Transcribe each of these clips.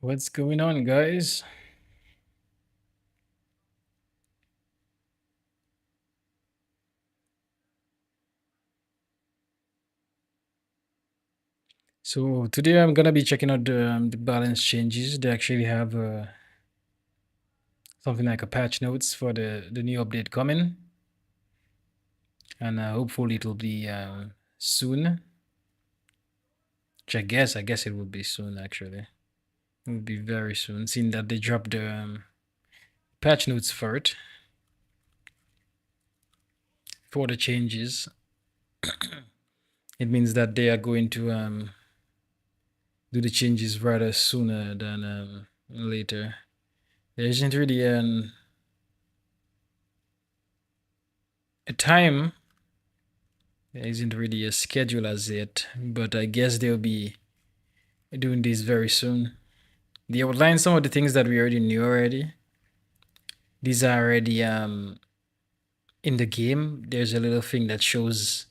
What's going on, guys? So today I'm gonna be checking out the balance changes. They actually have something like a patch notes for the new update coming, and hopefully it will be soon. Which I guess it will be soon. Actually, it will be very soon. Seeing that they dropped the patch notes for it for the changes, it means that they are going to do the changes rather sooner than later. There isn't really a time. There isn't really a schedule as yet, but I guess they'll be doing this very soon. They outlined some of the things that we already knew already. These are already in the game. There's a little thing that shows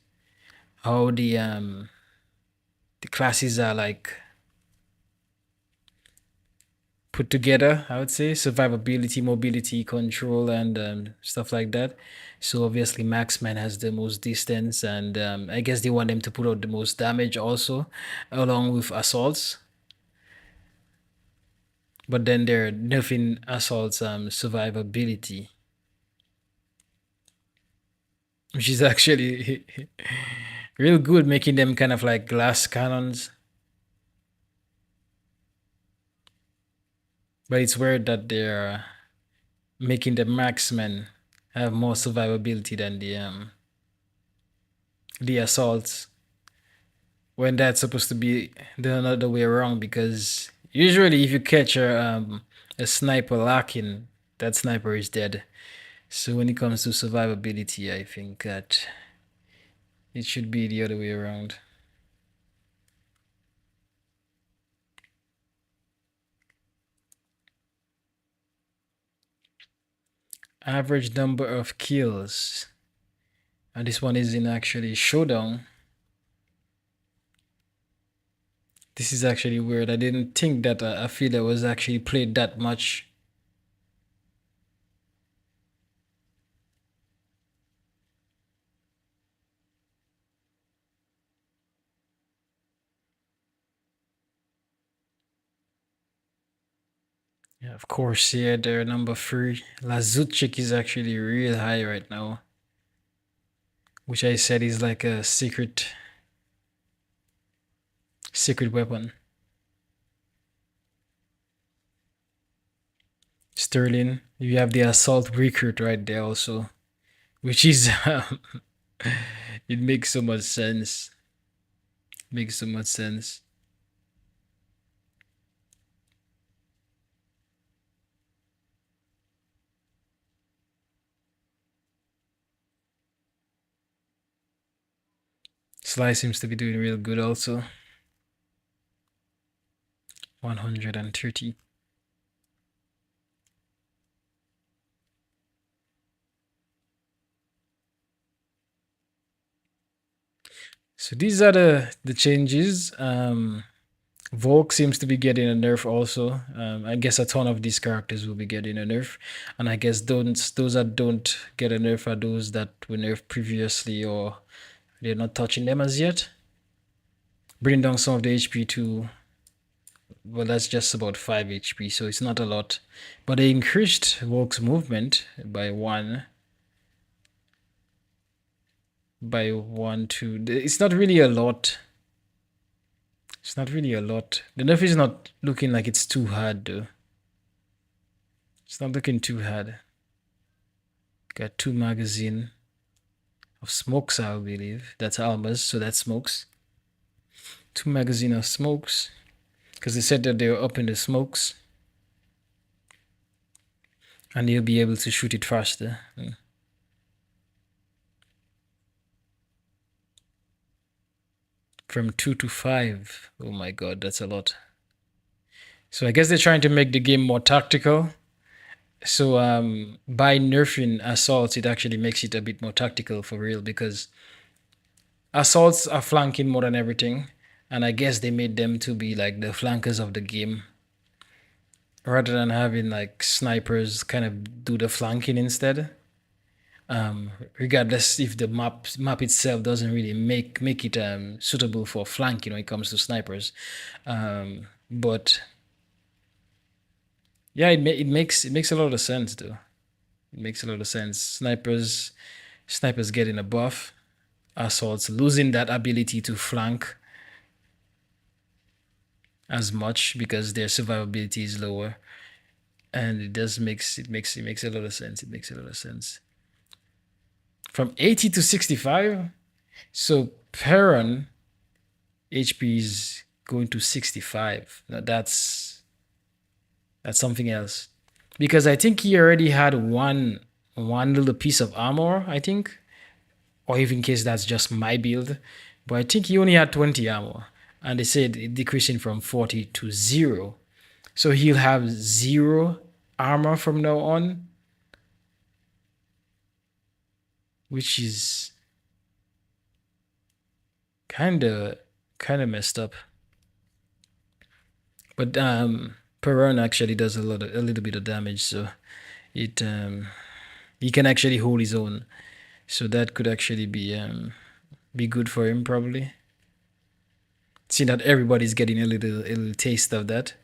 how the classes are like put together, I would say. Survivability, mobility, control, and stuff like that. So obviously Maxman has the most distance, and I guess they want them to put out the most damage also, along with assaults. But then they're nerfing assault's survivability, which is actually real good, making them kind of like glass cannons. But it's weird that they're making the marksmen have more survivability than the assaults, when that's supposed to be the other way around. Because usually, if you catch a sniper lacking, that sniper is dead. So when it comes to survivability, I think that it should be the other way around. Average number of kills. And this one is in actually showdown. This is actually weird. I didn't think that a filler was actually played that much. Yeah, of course, yeah, they're number 3. Lazuchik is actually real high right now, which I said is like a secret weapon. Sterling, you have the assault recruit right there also, which is it makes so much sense. Makes so much sense. Sly seems to be doing real good also. 130. So these are the changes. Volk seems to be getting a nerf also. I guess a ton of these characters will be getting a nerf, and I guess those that don't get a nerf are those that were nerfed previously, or they're not touching them as yet. Bring down some of the HP to, well, that's just about 5 HP, so it's not a lot. But they increased Volk's movement by 1. By 1, 2. It's not really a lot. It's not really a lot. The nerf is not looking like it's too hard though. It's not looking too hard. Got 2 magazine of smokes, I believe. That's armors, so that's smokes. 2 magazine of smokes. Because they said that they were up in the smokes. And you'll be able to shoot it faster. From 2 to 5. Oh my god, that's a lot. So I guess they're trying to make the game more tactical. So by nerfing assaults, it actually makes it a bit more tactical for real, because assaults are flanking more than everything. And I guess they made them to be like the flankers of the game. rather than having like snipers kind of do the flanking instead. Regardless if the map itself doesn't really make it suitable for flanking when it comes to snipers. But yeah, it makes a lot of sense though. It makes a lot of sense. Snipers getting a buff. Assaults losing that ability to flank as much because their survivability is lower, and it makes a lot of sense. It makes a lot of sense. From 80 to 65, so Perron HP is going to 65. Now that's something else, because I think he already had one little piece of armor, I think, or even in case that's just my build, but I think he only had 20 armor, and they said it decreasing from 40 to 0. So he'll have 0 armor from now on, which is kind of messed up. But Perron actually does a little bit of damage, so it he can actually hold his own. So that could actually be good for him probably. Seeing that everybody's getting a little taste of that.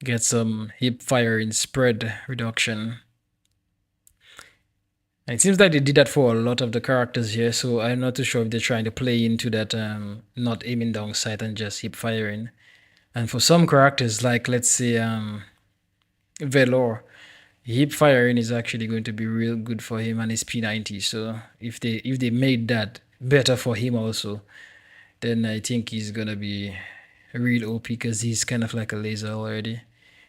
Get some hip fire in spread reduction. And it seems like they did that for a lot of the characters here, so I'm not too sure if they're trying to play into that not aiming down sight and just hip firing. And for some characters, like let's say Velor, hip firing is actually going to be real good for him and his P90. So if they made that better for him also, then I think he's gonna be real OP because he's kind of like a laser already.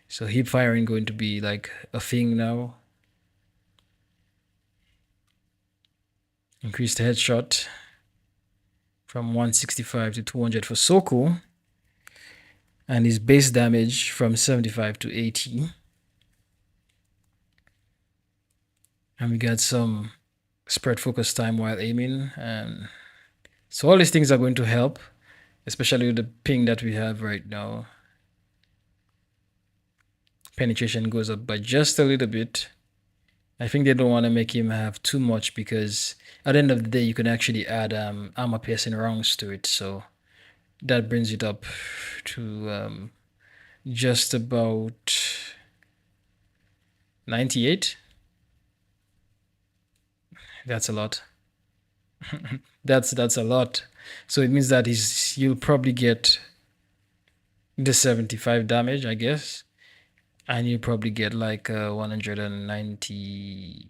So hip firing going to be like a thing now. Increased headshot from 165 to 200 for Soko, and his base damage from 75 to 80. And we got some spread focus time while aiming. And so all these things are going to help, especially with the ping that we have right now. Penetration goes up by just a little bit. I think they don't want to make him have too much because at the end of the day, you can actually add armor piercing rounds to it. So that brings it up to just about 98. That's a lot. that's a lot. So it means that you'll probably get the 75 damage, I guess, and you'll probably get like 190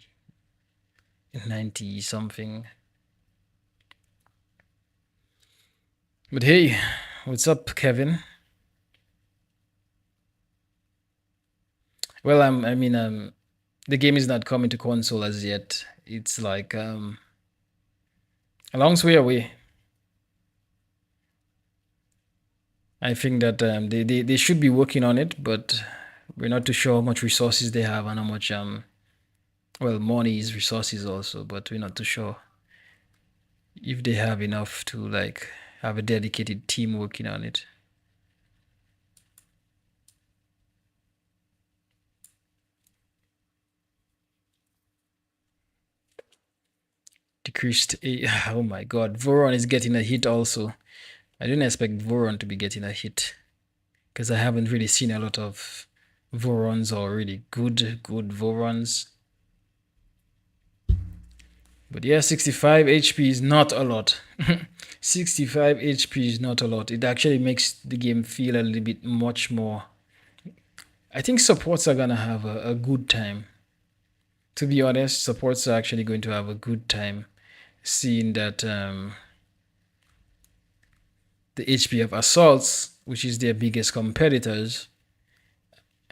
something. But hey, what's up, Kevin? Well, the game is not coming to console as yet. It's like a long way away. I think that they should be working on it, but we're not too sure how much resources they have and how much well, money is resources also, but we're not too sure if they have enough to like have a dedicated team working on it. Decreased oh my god, Voron is getting a hit also. I didn't expect Voron to be getting a hit because I haven't really seen a lot of Vorons or really good Vorons. But yeah, 65 HP is not a lot. 65 HP is not a lot. It actually makes the game feel a little bit much more. I think supports are gonna have a good time. To be honest, supports are actually going to have a good time seeing that the HP of assaults, which is their biggest competitors,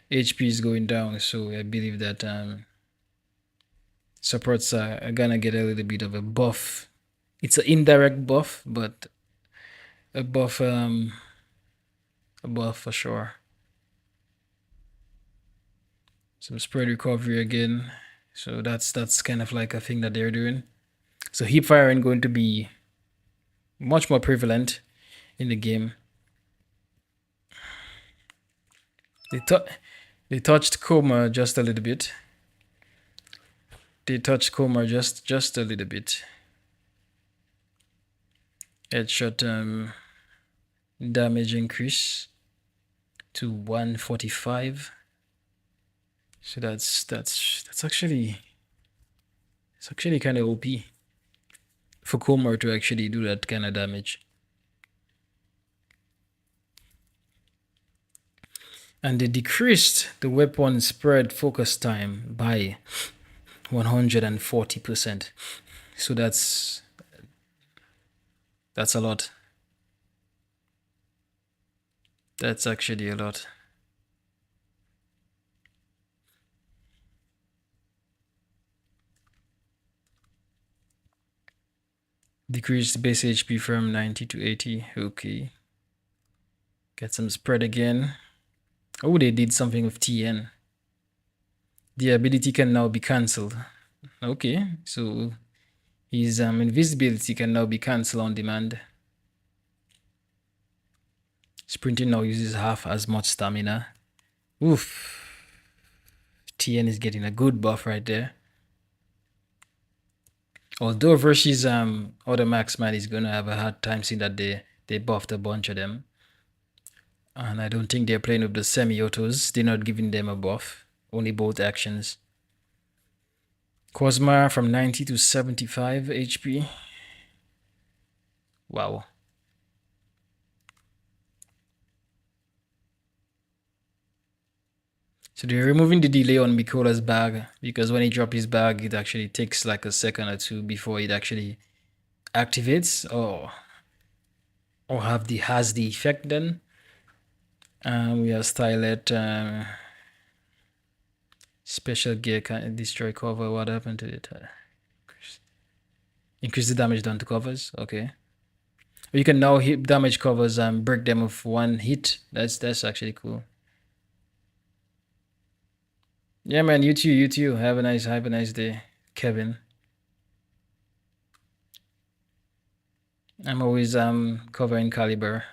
HP is going down. So I believe that supports are gonna get a little bit of a buff. It's an indirect buff, but a buff a buff for sure. Some spread recovery again. So that's kind of like a thing that they're doing. So hip firing going to be much more prevalent in the game. They touched coma just a little bit. They touched coma just a little bit. Headshot damage increase to 145. So that's actually kind of OP for Komar to actually do that kind of damage. And they decreased the weapon spread focus time by 140%. So that's a lot. That's actually a lot. Decreased base HP from 90 to 80. Okay. Get some spread again. Oh, they did something with TN. The ability can now be cancelled. Okay, so his invisibility can now be cancelled on demand. Sprinting now uses half as much stamina. Oof. TN is getting a good buff right there. Although versus other marksman is gonna have a hard time seeing that they buffed a bunch of them. And I don't think they're playing with the semi-autos. They're not giving them a buff. Only both actions. Cosma from 90 to 75 HP. Wow. So they're removing the delay on Mikola's bag because when he drops his bag, it actually takes like a second or two before it actually activates or has the effect then. We have Stylet. Special gear can destroy cover. What happened to it? Increase the damage done to covers. Okay. You can now hit damage covers and break them with one hit. That's actually cool. Yeah, man. You too. Have a nice day, Kevin. I'm always covering caliber.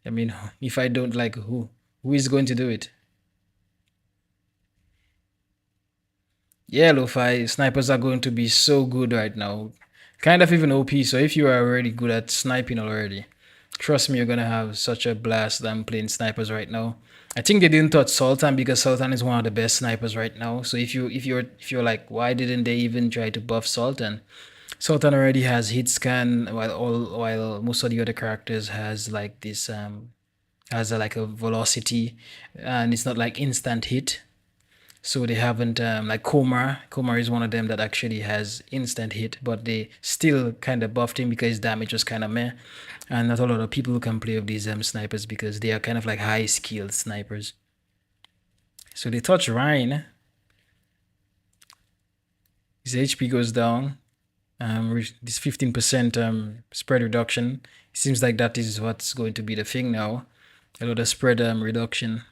I mean, if I don't like who is going to do it? Yeah, Lo-Fi snipers are going to be so good right now. Kind of even OP. So if you are already good at sniping already, trust me, you're gonna have such a blast. I'm playing snipers right now. I think they didn't touch Sultan because Sultan is one of the best snipers right now. So if you're like, why didn't they even try to buff Sultan? Sultan already has hit scan while most of the other characters has like this has like a velocity and it's not like instant hit. So they haven't like Komar is one of them that actually has instant hit, but they still kind of buffed him because his damage was kind of meh. And not a lot of people can play with these snipers because they are kind of like high skilled snipers. So they touch Ryan. His HP goes down. This 15% spread reduction. It seems like that is what's going to be the thing now. A lot of spread reduction.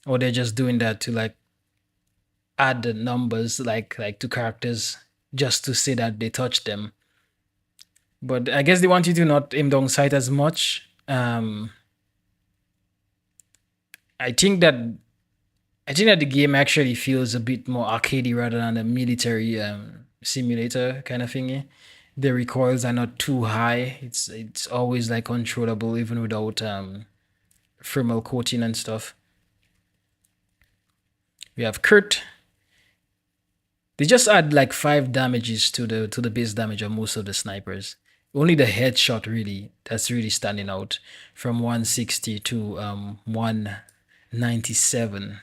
Or they're just doing that to like add the numbers like to characters just to say that they touched them. But I guess they want you to not aim down sight as much. I think that the game actually feels a bit more arcadey rather than a military simulator kind of thingy. The recoils are not too high. It's always like controllable even without thermal coating and stuff. We have Kurt. They just add like 5 damages to the base damage of most of the snipers. Only the headshot that's really standing out from 160 to 197.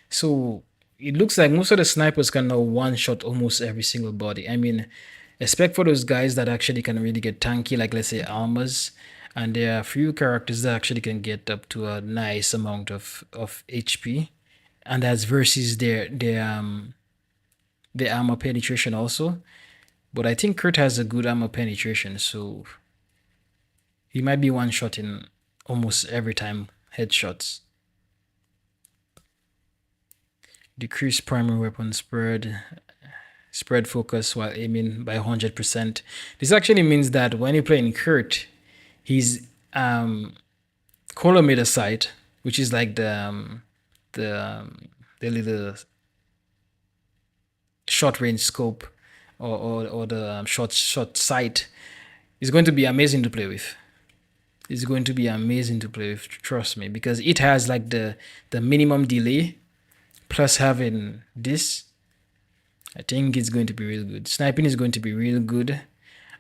So it looks like most of the snipers can now one-shot almost every single body. I mean, expect for those guys that actually can really get tanky, like let's say Almas, and there are a few characters that actually can get up to a nice amount of HP, and that's versus their armor penetration also. But I think Kurt has a good armor penetration, so he might be one-shotting almost every time headshots. Decrease primary weapon spread focus while aiming by 100%. This actually means that when you're playing Kurt, his collimator sight, which is like the the little short range scope or the short sight, is going to be amazing to play with. It's going to be amazing to play with, trust me, because it has like the minimum delay plus having this. I think it's going to be real good. Sniping is going to be real good.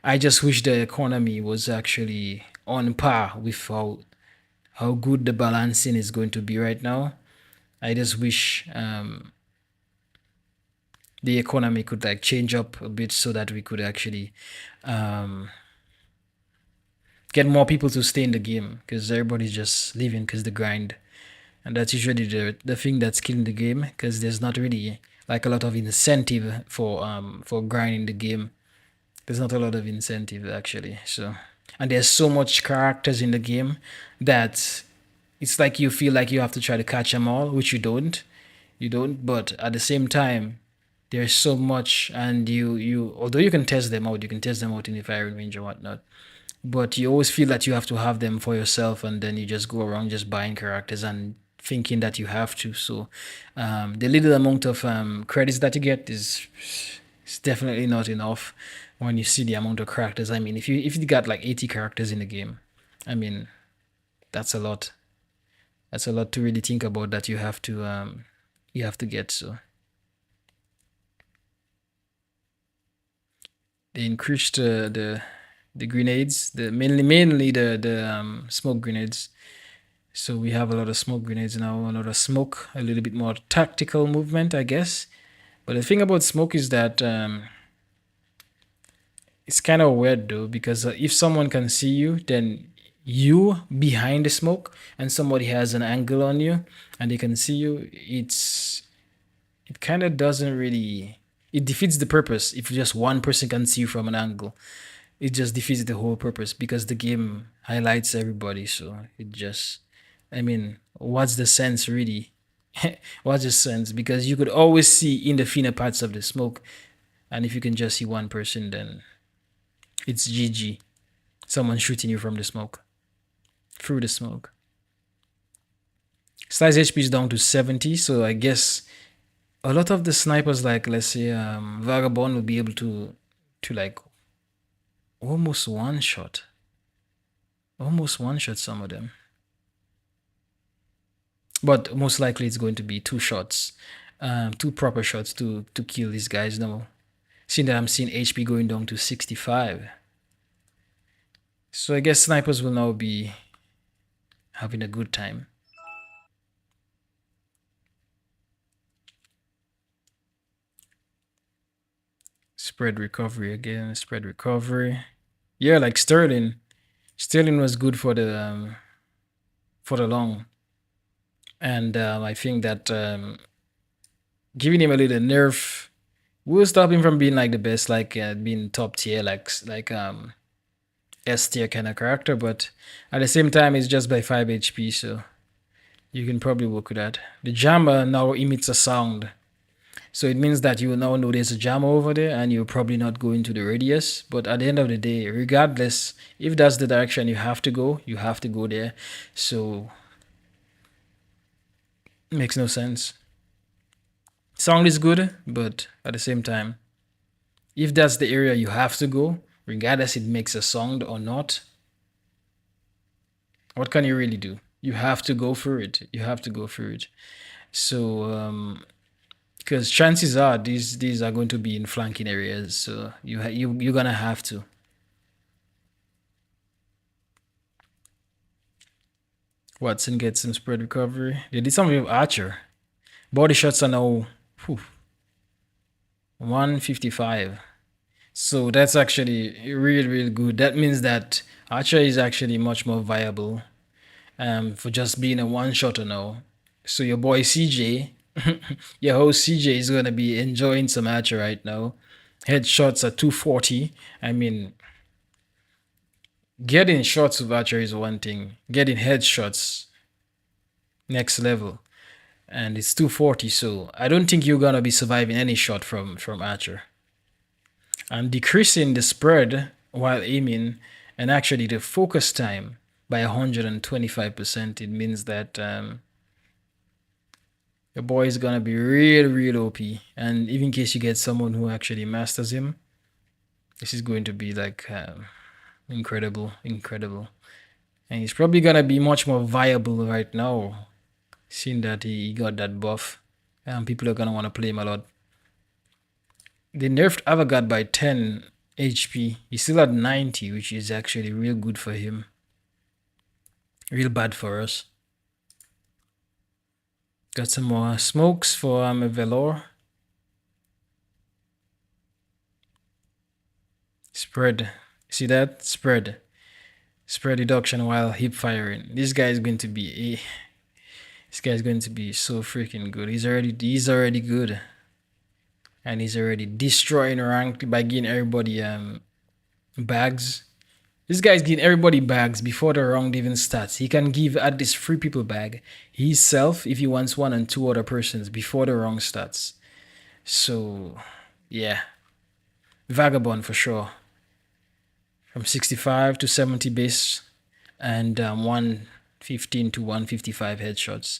I just wish the economy was actually on par with how good the balancing is going to be right now. I just wish the economy could like change up a bit so that we could actually get more people to stay in the game, because everybody's just leaving because the grind, and that's usually the thing that's killing the game, because there's not really like a lot of incentive for grinding the game. There's not a lot of incentive actually. So, and there's so much characters in the game that it's like you feel like you have to try to catch them all, which you don't. You don't. But at the same time, there's so much, and you although you can test them out, you can test them out in the firing range or whatnot. But you always feel that you have to have them for yourself, and then you just go around just buying characters and thinking that you have to. So the little amount of credits that you get is definitely not enough when you see the amount of characters. I mean, if you got like 80 characters in the game, I mean, that's a lot. That's a lot to really think about that you have to get. So they increased the grenades, the mainly the smoke grenades. So we have a lot of smoke grenades now, a lot of smoke, a little bit more tactical movement, I guess. But the thing about smoke is that it's kind of weird though, because if someone can see you, then you behind the smoke and somebody has an angle on you and they can see you, it kind of doesn't really, it defeats the purpose if just one person can see you from an angle. It just defeats the whole purpose because the game highlights everybody. So it just, I mean, what's the sense really? What's the sense? Because you could always see in the thinner parts of the smoke, and if you can just see one person, then it's GG. Someone shooting you from the smoke, through the smoke. Slice HP is down to 70, so I guess a lot of the snipers, like let's say Vagabond, will be able to like almost one shot some of them, but most likely it's going to be two shots, two proper shots to kill these guys now, seeing that I'm seeing HP going down to 65. So I guess snipers will now be having a good time. Spread recovery again, spread recovery. Yeah, like Sterling was good for the long, and I think that giving him a little nerf will stop him from being like the best, like being top tier, like S tier kind of character. But at the same time, it's just by 5 HP, so you can probably work with that. The jammer now emits a sound, so it means that you will now know there's a jammer over there, and you'll probably not go into the radius. But at the end of the day, regardless, if that's the direction you have to go there. So it makes no sense. Sound is good, but at the same time, if that's the area you have to go, regardless it makes a sound or not, what can you really do? You have to go for it. So because chances are these are going to be in flanking areas, so you're gonna have to. Watson gets some spread recovery. They did something with Archer. Body shots are now 155. So that's actually really good. That means that Archer is actually much more viable for just being a one-shotter now. So your boy CJ, your host CJ, is gonna be enjoying some Archer right now. Headshots at 240. I mean, Getting shots with archery is one thing. Getting headshots, next level. And it's 240, so I don't think you're gonna be surviving any shot from archer. And decreasing the spread while aiming and actually the focus time by 125%, it means that your boy is gonna be real OP. And even in case you get someone who actually masters him, this is going to be like incredible. And he's probably gonna be much more viable right now, seeing that he got that buff. People are gonna want to play him a lot. They nerfed Avagad by 10 HP. He's still at 90, which is actually real good for him. Real bad for us. Got some more smokes for Velour. Spread. See that? Spread. Spread reduction while hip firing. This guy is going to be so freaking good. He's already good. And he's already destroying rank by giving everybody bags. This guy's giving everybody bags before the round even starts. He can give at least 3 people bag. Himself, if he wants 1 and 2 other persons before the round starts. So, yeah. Vagabond for sure. From 65 to 70 base and 115 to 155 headshots.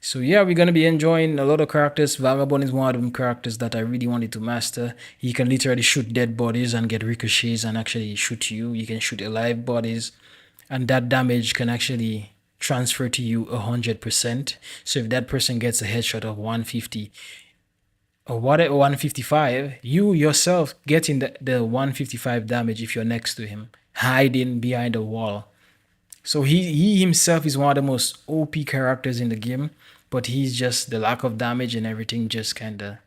So yeah, we're gonna be enjoying a lot of characters. Vagabond is one of them characters that I really wanted to master. He can literally shoot dead bodies and get ricochets and actually shoot you. You can shoot alive bodies, and that damage can actually transfer to you 100%. So if that person gets a headshot of 150 or whatever 155, you yourself getting the 155 damage if you're next to him, hiding behind a wall. So he himself is one of the most OP characters in the game, but he's just the lack of damage and everything just kind of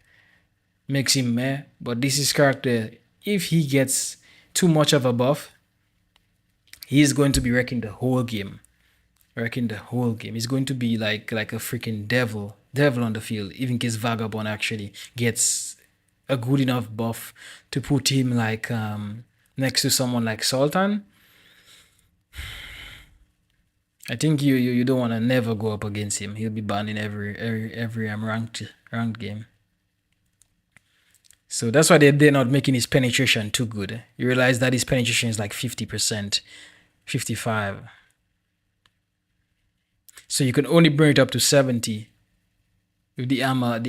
makes him meh. But this is character, if he gets too much of a buff, he's going to be wrecking the whole game. He's going to be like a freaking devil on the field, even in case Vagabond actually gets a good enough buff to put him like next to someone like Sultan. I think you don't want to never go up against him. He'll be banned in every ranked game. So that's why they're not making his penetration too good. You realize that his penetration is like 50%, 55. So you can only bring it up to 70 with the armor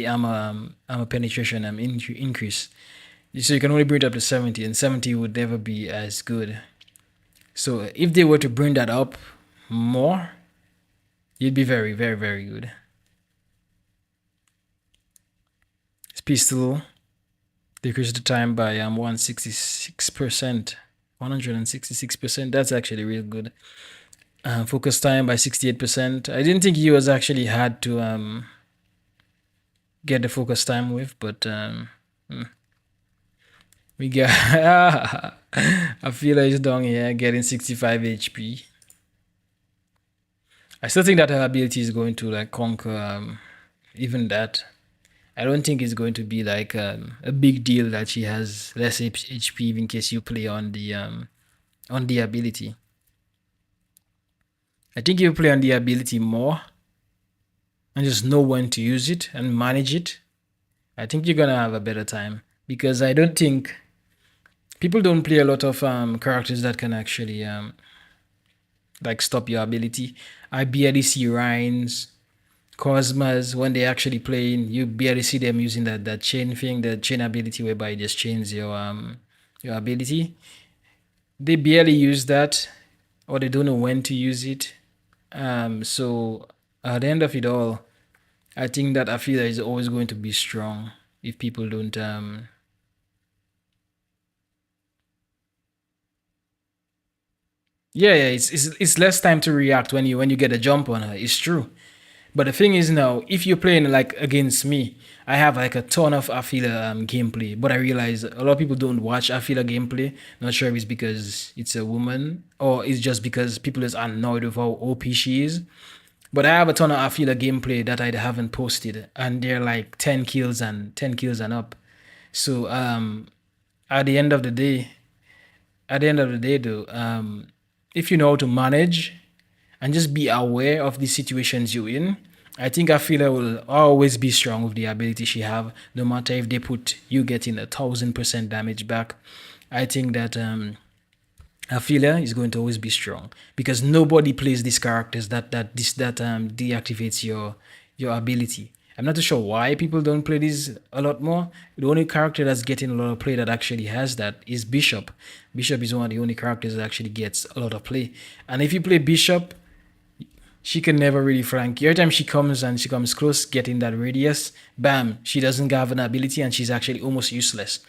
penetration increase. So you can only bring it up to 70, and 70 would never be as good. So if they were to bring that up more, you'd be very good. This pistol decreases the time by 166%. 166%. That's actually real good. Focus time by 68%. I didn't think he was actually hard to get the focus time with, but we got I feel like it's down here getting 65 HP. I still think that her ability is going to like conquer even that. I don't think it's going to be like a big deal that she has less HP in case you play on the ability. I think if you play on the ability more and just know when to use it and manage it, I think you're gonna have a better time, because I don't think people don't play a lot of characters that can actually like stop your ability. I barely see Rhines, Cosmas when they actually playing. You barely see them using that chain thing, the chain ability whereby it just chains your ability. They barely use that, or they don't know when to use it. So at the end of it all, I think that Afila is always going to be strong if people don't yeah, it's less time to react when you get a jump on her. It's true. But the thing is now, if you're playing like against me, I have like a ton of Afila gameplay, but I realize a lot of people don't watch Afila gameplay. Not sure if it's because it's a woman or it's just because people is annoyed with how OP she is. But I have a ton of Afila gameplay that I haven't posted, and they're like 10 kills and up. So at the end of the day, though, if you know how to manage and just be aware of the situations you're in, I think Afila will always be strong with the ability she have. No matter if they put you getting 1,000% damage back, I think that Ophelia is going to always be strong because nobody plays these characters that deactivates your ability. I'm not too sure why people don't play these a lot more. The only character that's getting a lot of play that actually has that is Bishop. Bishop is one of the only characters that actually gets a lot of play. And if you play Bishop, she can never really flank. Every time she comes close, getting that radius, bam, she doesn't have an ability and she's actually almost useless.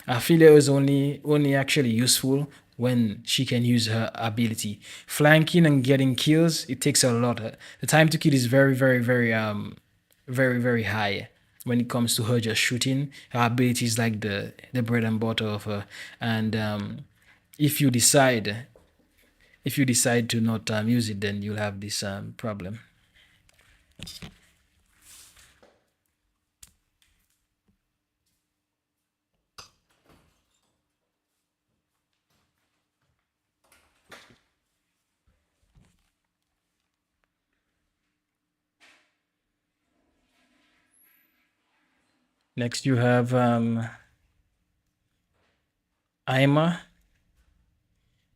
Ophelia is only actually useful when she can use her ability. Flanking and getting kills, it takes a lot. The time to kill is very high when it comes to her just shooting. Her ability is like the bread and butter of her. And if you decide if you decide to not use it, then you'll have this problem. Next, you have Aima,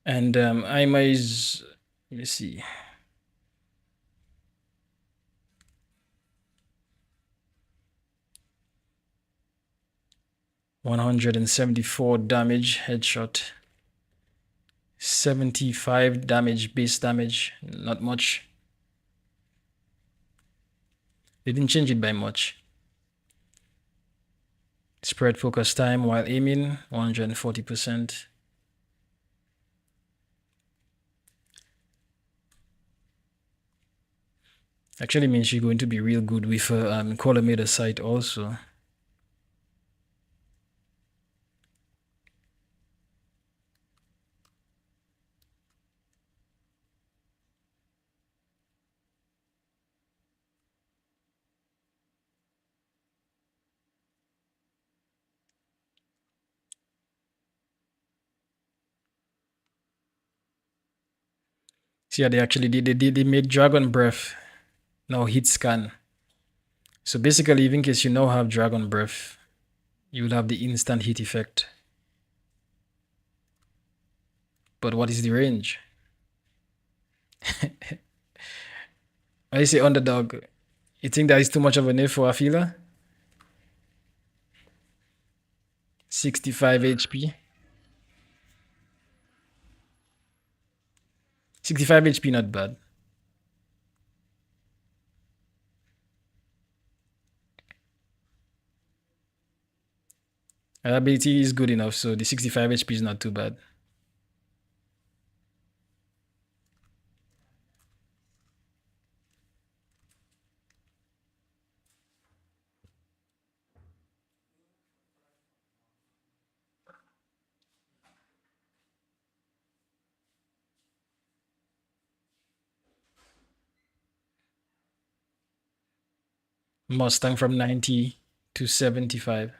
and Aima is, let me see, 174 damage headshot, 75 damage base damage, not much. They didn't change it by much. Spread focus time while aiming, 140%. Actually means she's going to be real good with collimator sight also. So yeah, they actually they made Dragon Breath now hit scan. So basically, even in case you now have Dragon Breath, you will have the instant hit effect. But what is the range? I say underdog. You think that is too much of a nerf for Afila? 65 HP. 65 HP, not bad. Her ability is good enough, so the 65 HP is not too bad. Mustang from 90 to 75.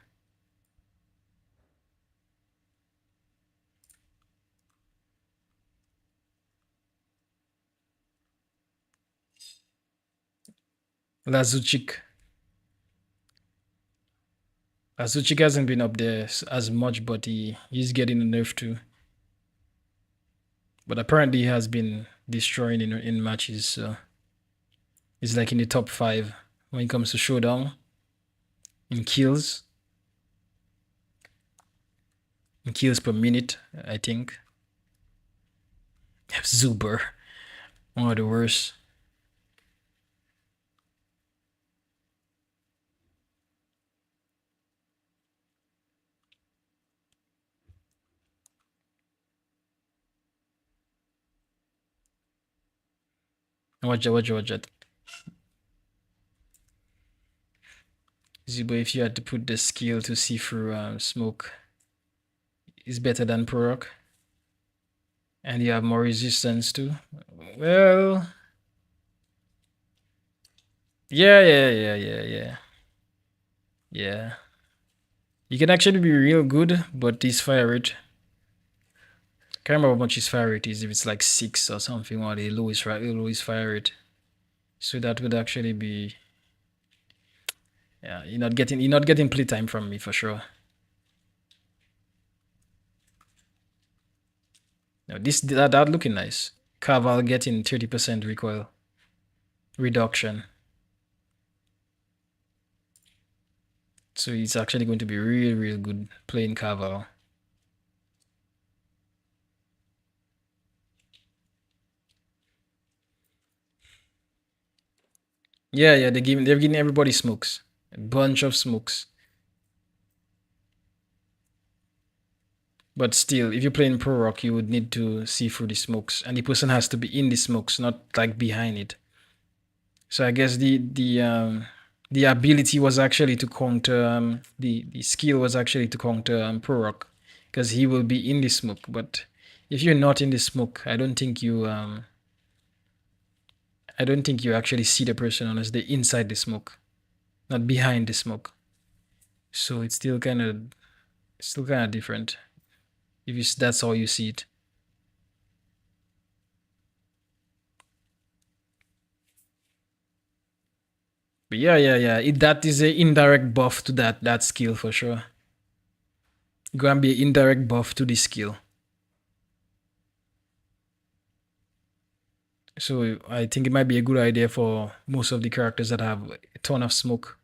Lazuchik. Lazuchik hasn't been up there as much, but he's getting a nerf too. But apparently he has been destroying in matches, so he's like in the top 5 when it comes to showdown. In kills. In kills per minute, I think. Zuber. One of the worst. Watch that. Zuber, if you had to put the skill to see through smoke, is better than Proroc. And you have more resistance too. Well, yeah. Yeah. You can actually be real good, but this fire rate Can't remember how much his fire rate is. If it's like 6 or something, or the lowest fire rate. So that would actually be, yeah. You're not getting playtime from me for sure. No, that looking nice. Caval getting 30% recoil reduction. So it's actually going to be really, really good playing Caval. Yeah, yeah, they're giving everybody smokes. A bunch of smokes. But still, if you're playing Pro Rock, you would need to see through the smokes. And the person has to be in the smokes, not like behind it. So I guess the ability was actually to counter the skill was actually to counter Pro Rock, because he will be in the smoke. But if you're not in the smoke, I don't think you actually see the person unless they're inside the smoke, not behind the smoke. So it's still kind of different if that's how you see it. But yeah, yeah, yeah. That is a indirect buff to that skill for sure. Gonna be an indirect buff to the skill. So I think it might be a good idea for most of the characters that have a ton of smoke.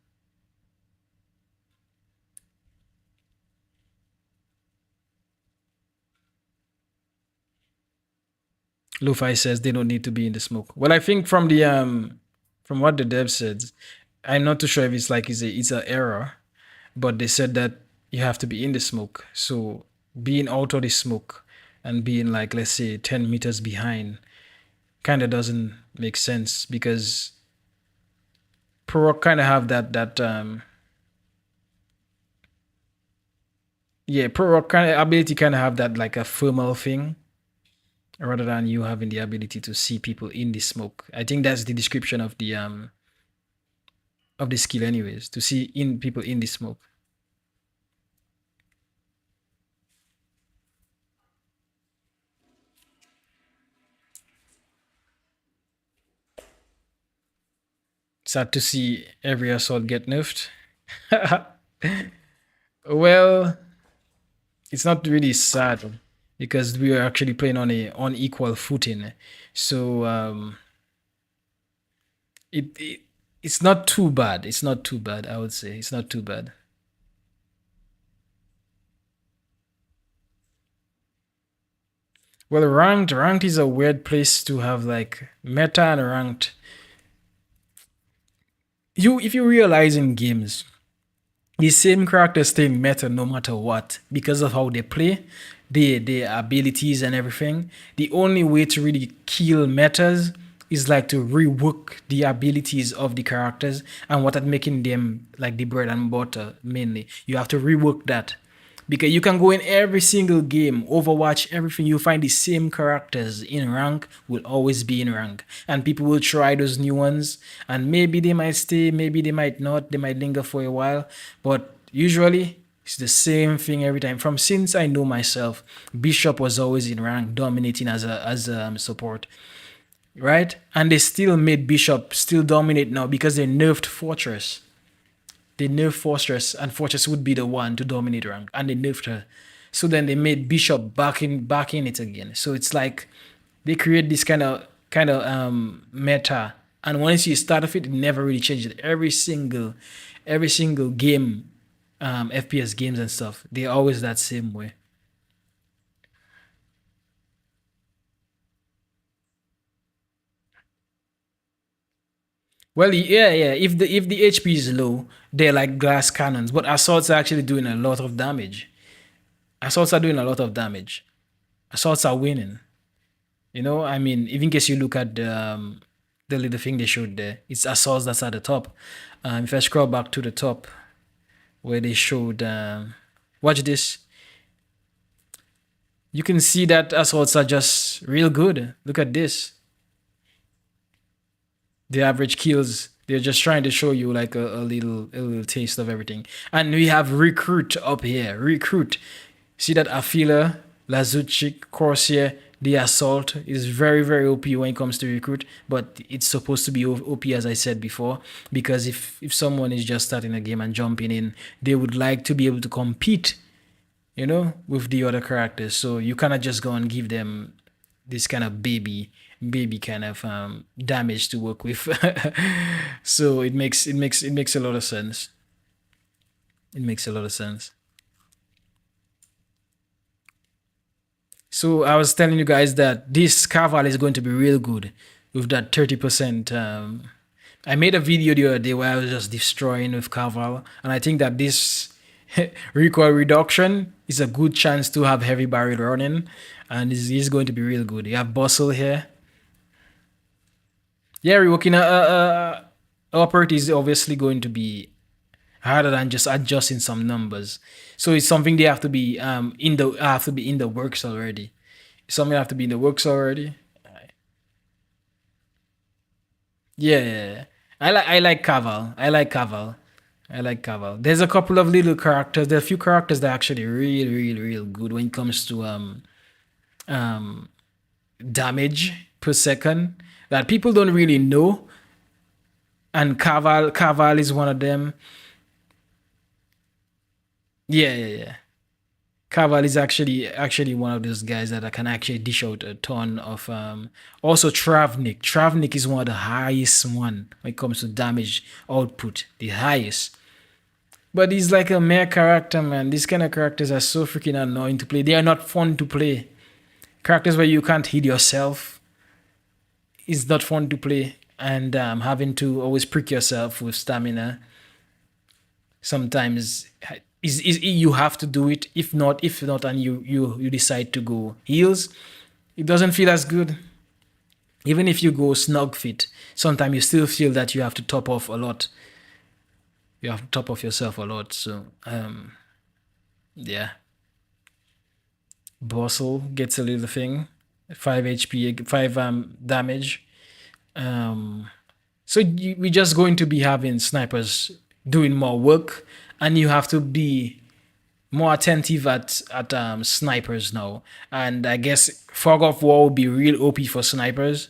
Luffy says they don't need to be in the smoke. Well, I think from what the dev said, I'm not too sure if it's a error, but they said that you have to be in the smoke. So being out of the smoke and being like, let's say, 10 meters behind kind of doesn't make sense, because Pro kind of have that yeah, Pro kind of ability kind of have that like a thermal thing, rather than you having the ability to see people in the smoke. I think that's the description of the skill anyways, to see in people in the smoke. Sad to see every assault get nerfed. Well, it's not really sad, because we are actually playing on a unequal footing. So it it's not too bad. It's not too bad, I would say. It's not too bad. Well, ranked is a weird place to have like meta and ranked. If you realize in games, the same characters stay meta no matter what, because of how they play, their abilities and everything. The only way to really kill metas is like to rework the abilities of the characters and what are making them like the bread and butter mainly. You have to rework that, because you can go in every single game, Overwatch, everything, you find the same characters in rank will always be in rank. And people will try those new ones, and maybe they might stay, maybe they might not, they might linger for a while. But usually, it's the same thing every time. From since I know myself, Bishop was always in rank, dominating as a support, right? And they still made Bishop still dominate now because they nerfed Fortress. They nerfed Fortress, and Fortress would be the one to dominate rank, and they nerfed her. So then they made Bishop back in it again. So it's like they create this kind of meta, and once you start off it, it never really changes. Every single game, FPS games and stuff, they're always that same way. Well, yeah, yeah. If the HP is low, they're like glass cannons, but assaults are actually doing a lot of damage. Assaults are doing a lot of damage. Assaults are winning. I mean, even in case you look at the little thing they showed there, it's assaults that's at the top. If I scroll back to the top where they showed, watch this, you can see that assaults are just real good. Look at this. The average kills, they're just trying to show you like a little taste of everything. And we have recruit up here. Recruit. See that Afila? Lazuchik, Corsair, the Assault is very, very OP when it comes to recruit, but it's supposed to be OP as I said before, because if someone is just starting a game and jumping in, they would like to be able to compete, with the other characters. So you cannot just go and give them this kind of baby kind of damage to work with. So it makes a lot of sense. It makes a lot of sense. So I was telling you guys that this Carval is going to be real good with that 30%. I made a video the other day where I was just destroying with Carval, and I think that this recoil reduction is a good chance to have heavy barrel running, and is going to be real good. You have Bustle here. Yeah, reworking operate is obviously going to be harder than just adjusting some numbers. So it's something they have to be in the works already. Something have to be in the works already. Yeah, yeah, yeah. I like Caval. I like Caval. I like Caval. There's a couple of little characters. There are a few characters that are actually really, really, really good when it comes to um damage per second that people don't really know. And Caval is one of them. Yeah, yeah, yeah. Caval is actually one of those guys that I can actually dish out a ton of. Also, Travnik. Travnik is one of the highest one when it comes to damage output, the highest. But he's like a mere character, man. These kind of characters are so freaking annoying to play. They are not fun to play. Characters where you can't hit yourself is not fun to play, and having to always prick yourself with stamina sometimes is you have to do it. If not, and you decide to go heals, it doesn't feel as good. Even if you go snug fit, sometimes you still feel that you have to top off a lot. You have to top off yourself a lot. So yeah, Bossel gets a little thing, 5 HP, 5 damage. Um, so we're just going to be having snipers doing more work, and you have to be more attentive at snipers now. And I guess fog of war will be real OP for snipers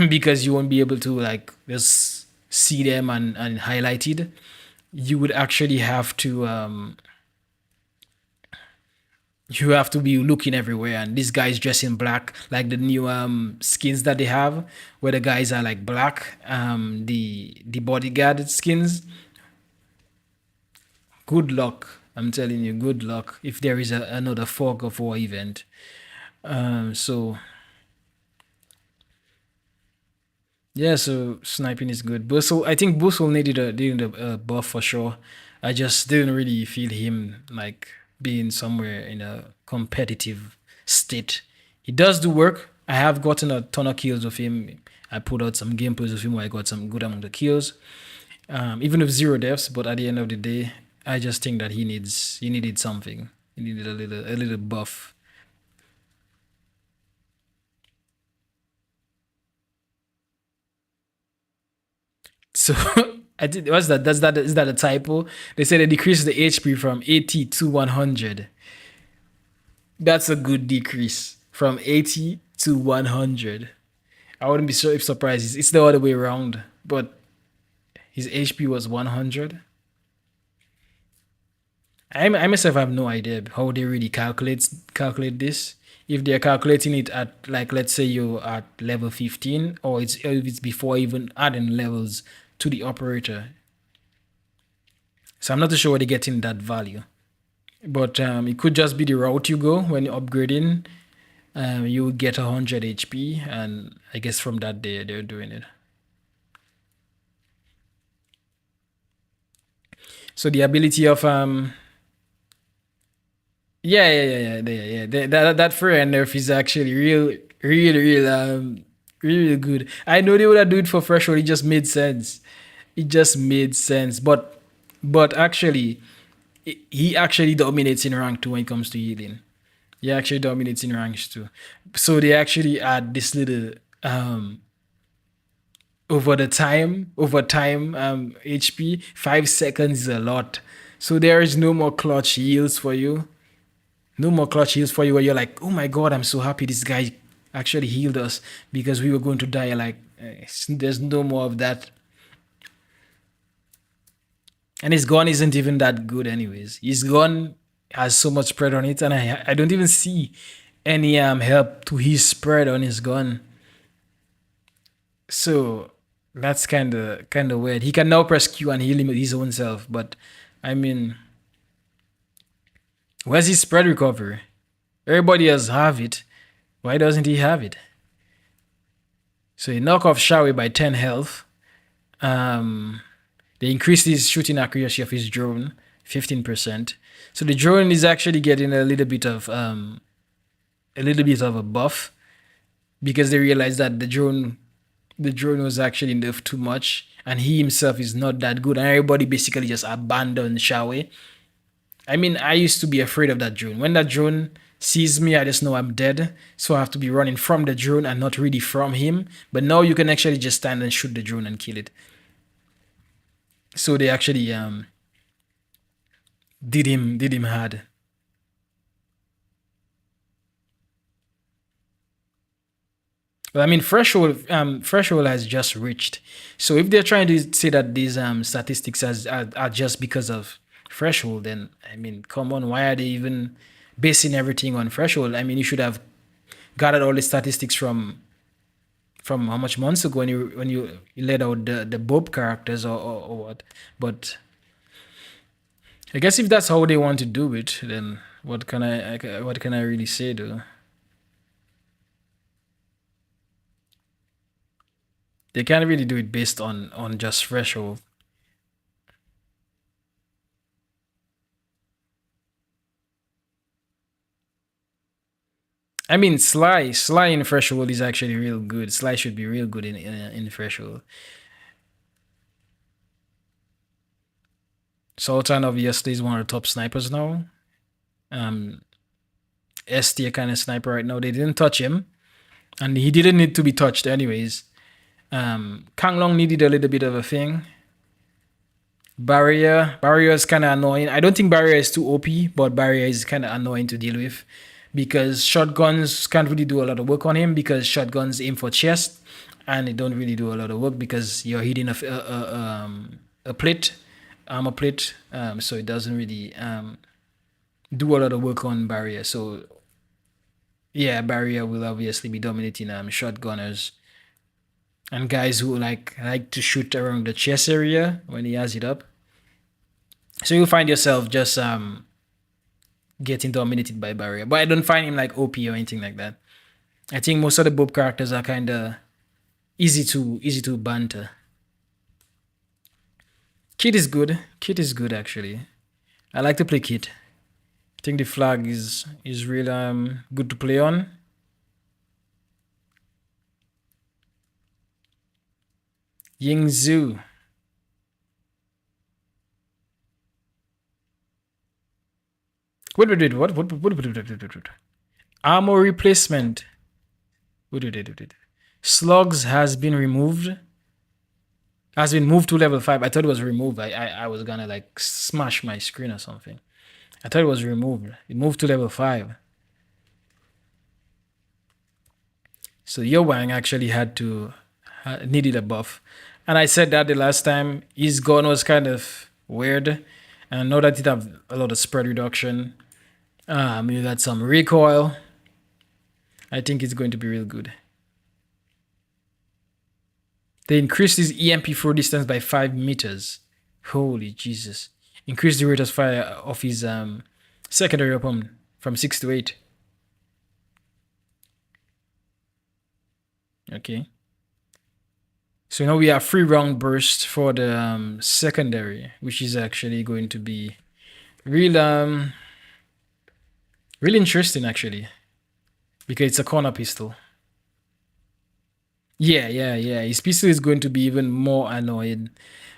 because you won't be able to like just see them and highlighted. You would actually have to you have to be looking everywhere, and this guy's dressed in black, like the new skins that they have where the guys are like black, the bodyguard skins. Good luck, I'm telling you, good luck if there is another fog of war event. So yeah, so sniping is good. Bustle, I think Bustle needed a buff for sure. I just didn't really feel him like being somewhere in a competitive state. He does do work. I have gotten a ton of kills with him. I put out some gameplays with him where I got some good amount of kills, even with 0 deaths. But at the end of the day, I just think that he needed something. He needed a little buff. So I did. What's that? Is that a typo? They said they decreased the HP from 80 to 100. That's a good decrease from 80 to 100. I wouldn't be so if surprised. It's the other way around. But his HP was 100. I myself have no idea how they really calculate this. If they're calculating it at like let's say you're at level 15, or if it's before even adding levels to the operator. So I'm not too sure where they're getting that value. But it could just be the route you go when you're upgrading. You would get 100 HP, and I guess from that day they're doing it. So the ability of yeah, yeah, yeah, yeah, yeah, yeah. That Freya nerf is actually real really good. I know they would have do it for threshold. It just made sense. It just made sense. But actually, he actually dominates in rank two when it comes to healing. He actually dominates in ranks too. So they actually add this little over time HP. 5 seconds is a lot. So there is no more clutch heals for you. No more clutch heals for you where you're like, oh my god, I'm so happy this guy actually healed us because we were going to die. Like, there's no more of that. And his gun isn't even that good, anyways. His gun has so much spread on it, and I don't even see any help to his spread on his gun. So that's kind of weird. He can now press Q and heal him his own self, but I mean, where's his spread recovery? Everybody else have it. Why doesn't he have it? So he knock off Shawi by 10 health. They increased his shooting accuracy of his drone 15%. So the drone is actually getting a little bit of a buff because they realized that the drone was actually nerfed too much, and he himself is not that good, and everybody basically just abandoned Shawi. I mean, I used to be afraid of that drone. When that drone sees me, I just know I'm dead. So I have to be running from the drone and not really from him. But now you can actually just stand and shoot the drone and kill it. So they actually did him hard. Well, I mean, threshold has just reached. So if they're trying to say that these statistics are just because of threshold, then I mean, come on, why are they even basing everything on threshold? I mean, you should have gathered all the statistics from how much months ago when you laid out the Bob characters or what. But I guess if that's how they want to do it, then what can I really say though? They can't really do it based on just threshold. I mean, Sly in threshold is actually real good. Sly should be real good in threshold. Sultan obviously is one of the top snipers now. S tier kind of sniper right now. They didn't touch him, and he didn't need to be touched anyways. Kang Long needed a little bit of a thing. Barrier is kind of annoying. I don't think Barrier is too OP, but Barrier is kind of annoying to deal with because shotguns can't really do a lot of work on him because shotguns aim for chest and they don't really do a lot of work because you're hitting a plate, armor plate, so it doesn't really do a lot of work on Barrier. So yeah, Barrier will obviously be dominating shotgunners and guys who like to shoot around the chest area when he has it up. So you'll find yourself just getting dominated by Barrier. But I don't find him like OP or anything like that. I think most of the Bob characters are kind of easy to banter. Kit is good. Kit is good actually. I like to play Kit. I think the flag is real good to play on. Yingzhou. Wait. What? Armor replacement. Wait. Slugs has been removed. Has been moved to level 5. I thought it was removed. I was gonna like smash my screen or something. I thought it was removed. It moved to level 5. So Yo Wang actually needed a buff. And I said that the last time. His gun was kind of weird. And I know that it have a lot of spread reduction. You got some recoil. I think it's going to be real good. They increased his EMP throw distance by 5 meters. Holy Jesus. Increased the rate of fire of his secondary weapon from 6 to 8. Okay. So now we have 3 round burst for the secondary, which is actually going to be real interesting actually. Because it's a corner pistol. Yeah. His pistol is going to be even more annoying.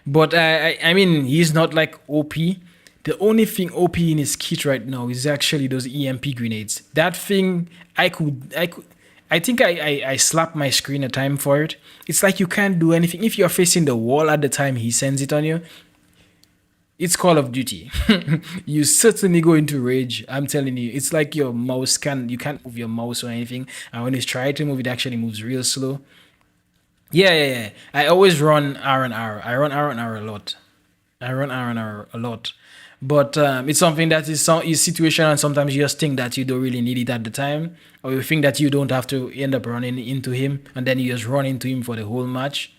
But I mean, he's not like OP. The only thing OP in his kit right now is actually those EMP grenades. That thing, I think I slapped my screen a time for it. It's like you can't do anything. If you're facing the wall at the time he sends it on you, It's Call of Duty. You certainly go into rage. I'm telling you, it's like your mouse can you can't move your mouse or anything. And when you try to move, it actually moves real slow. Yeah, yeah, yeah. I always run R and R. I run R and R a lot. I run R and R a lot. But it's something that is situational, and sometimes you just think that you don't really need it at the time, or you think that you don't have to end up running into him, and then you just run into him for the whole match.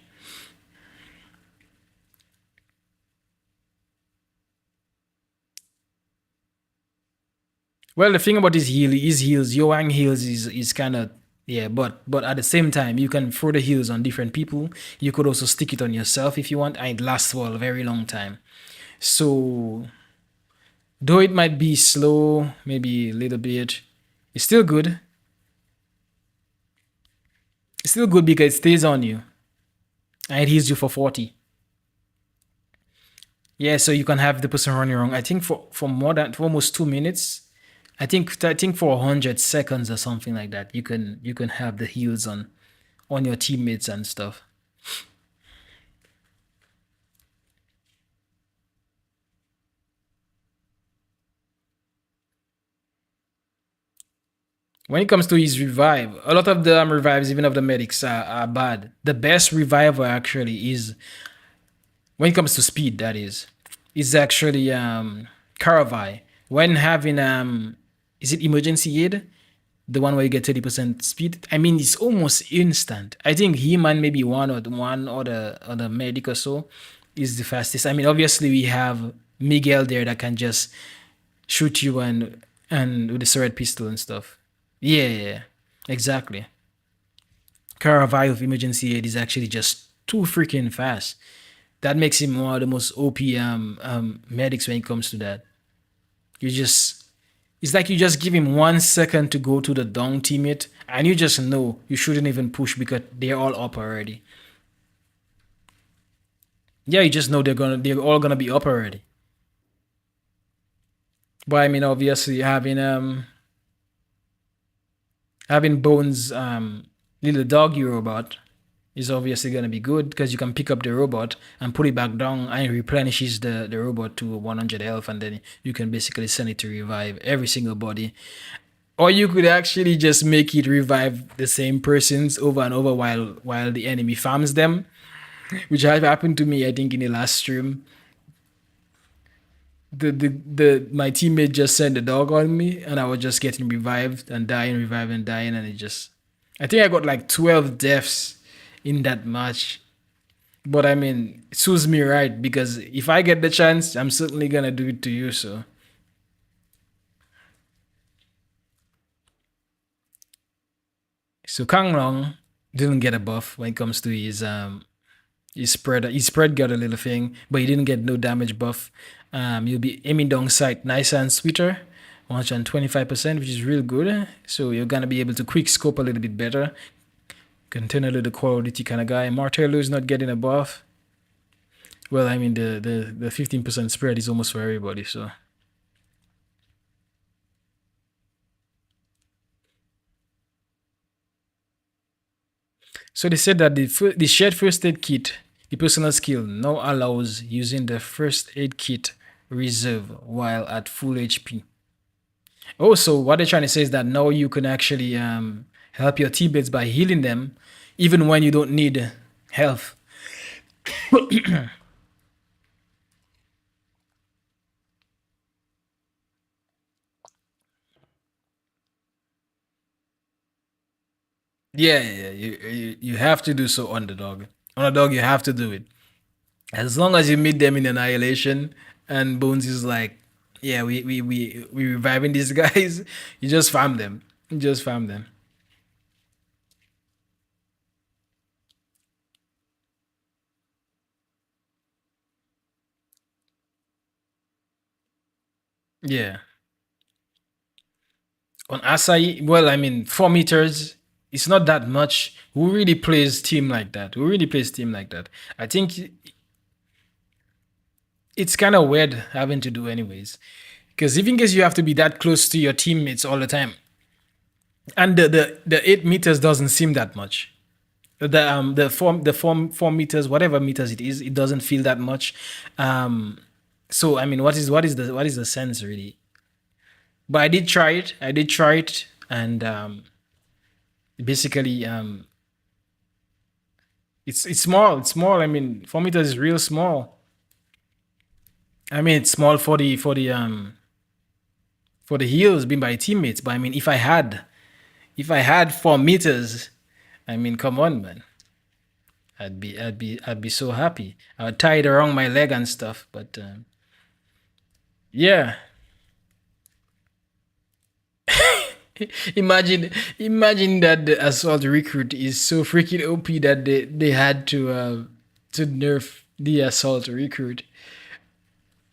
Well, the thing about his heals, Yoang heals is kind of yeah, but at the same time, you can throw the heals on different people. You could also stick it on yourself if you want, and it lasts for a very long time. So though it might be slow, maybe a little bit, it's still good. It's still good because it stays on you and it heals you for 40. Yeah, so you can have the person running wrong. I think for more than for almost 2 minutes. I think for 100 seconds or something like that, you can have the heals on your teammates and stuff. When it comes to his revive, a lot of the revives, even of the medics, are bad. The best reviver actually is when it comes to speed. That is actually Caravai. When having is it emergency aid? The one where you get 30% speed. I mean, it's almost instant. I think him and maybe one or the medic or so is the fastest. I mean, obviously we have Miguel there that can just shoot you and with the sword pistol and stuff. Yeah, yeah, yeah. Exactly. Caravai of emergency aid is actually just too freaking fast. That makes him one of the most OP medics when it comes to that. You just It's like you just give him 1 second to go to the down teammate, and you just know you shouldn't even push because they're all up already. Yeah, you just know they're all gonna be up already. But I mean, obviously having Bones little doggy robot is obviously gonna be good because you can pick up the robot and put it back down and it replenishes the robot to 100 health, and then you can basically send it to revive every single body. Or you could actually just make it revive the same persons over and over while the enemy farms them, which have happened to me, I think, in the last stream. The my teammate just sent the dog on me, and I was just getting revived and dying, and it just I think I got like 12 deaths in that match. But I mean, it suits me right because if I get the chance, I'm certainly gonna do it to you. So Kang Long didn't get a buff when it comes to his spread. His spread got a little thing, but he didn't get no damage buff. You'll be aiming down sight nice and sweeter, 125%, which is real good. So you're gonna be able to quick scope a little bit better. Continue to the quality kind of guy. Martello is not getting a buff. Well, I mean the 15% spread is almost for everybody. So they said that the shared first aid kit, the personal skill, now allows using the first aid kit reserve while at full HP. Also, what they're trying to say is that now you can actually help your teammates by healing them, even when you don't need health. Yeah, yeah, yeah. You have to do so, underdog. Underdog, you have to do it. As long as you meet them in annihilation, and Bones is like, yeah, we reviving these guys. You just farm them. You just farm them. Yeah. On Asai, well, I mean, 4 meters. It's not that much. Who really plays team like that? Who really plays team like that? I think it's kind of weird having to do anyways. Because even case you have to be that close to your teammates all the time, and the 8 meters doesn't seem that much. The 4 meters, whatever meters it is, it doesn't feel that much. Um, So I mean, what is the sense really? But I did try it. I did try it, and basically, it's small. It's small. I mean, 4 meters is real small. I mean, it's small for the heels being by teammates. But I mean, if I had 4 meters, I mean, come on, man. I'd be so happy. I would tie it around my leg and stuff. But yeah, imagine that the assault recruit is so freaking OP that they had to nerf the assault recruit.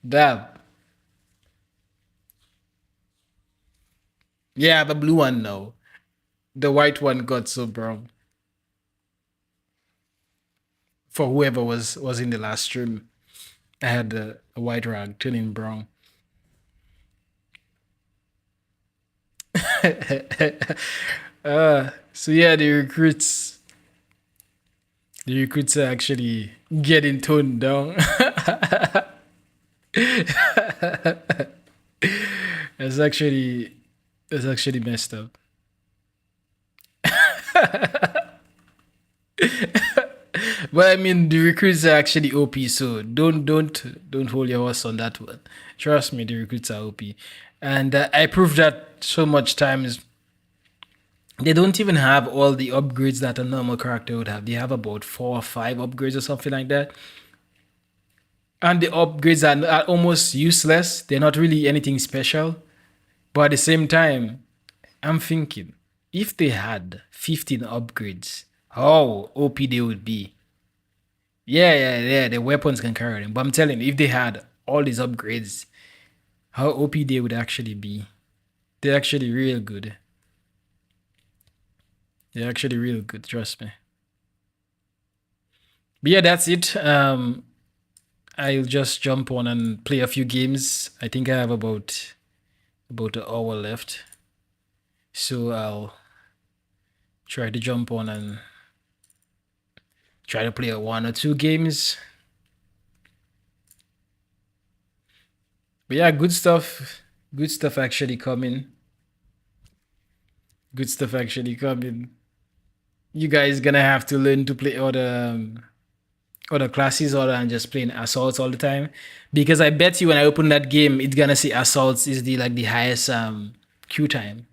Damn. Yeah, the blue one no. The white one got so brown. For whoever was in the last stream, I had a white rag turning brown. So yeah, the recruits are actually getting toned down. It's actually it's actually messed up. But I mean, the recruits are actually OP, so don't hold your horse on that one. Trust me, the recruits are OP, and I proved that so much times. They don't even have all the upgrades that a normal character would have. They have about 4 or 5 upgrades or something like that, and the upgrades are almost useless. They're not really anything special. But at the same time, I'm thinking if they had 15 upgrades, how OP they would be. Yeah, yeah, yeah. The weapons can carry them. But I'm telling you, if they had all these upgrades, how OP they would actually be. They're actually real good. They're actually real good. Trust me. But yeah, that's it. I'll just jump on and play a few games. I think I have about an hour left, so I'll try to jump on and try to play 1 or 2 games. But yeah, good stuff. Good stuff actually coming. Good stuff actually coming. You guys gonna have to learn to play other classes other than just playing assaults all the time. Because I bet you when I open that game, it's gonna say assaults is the highest queue time.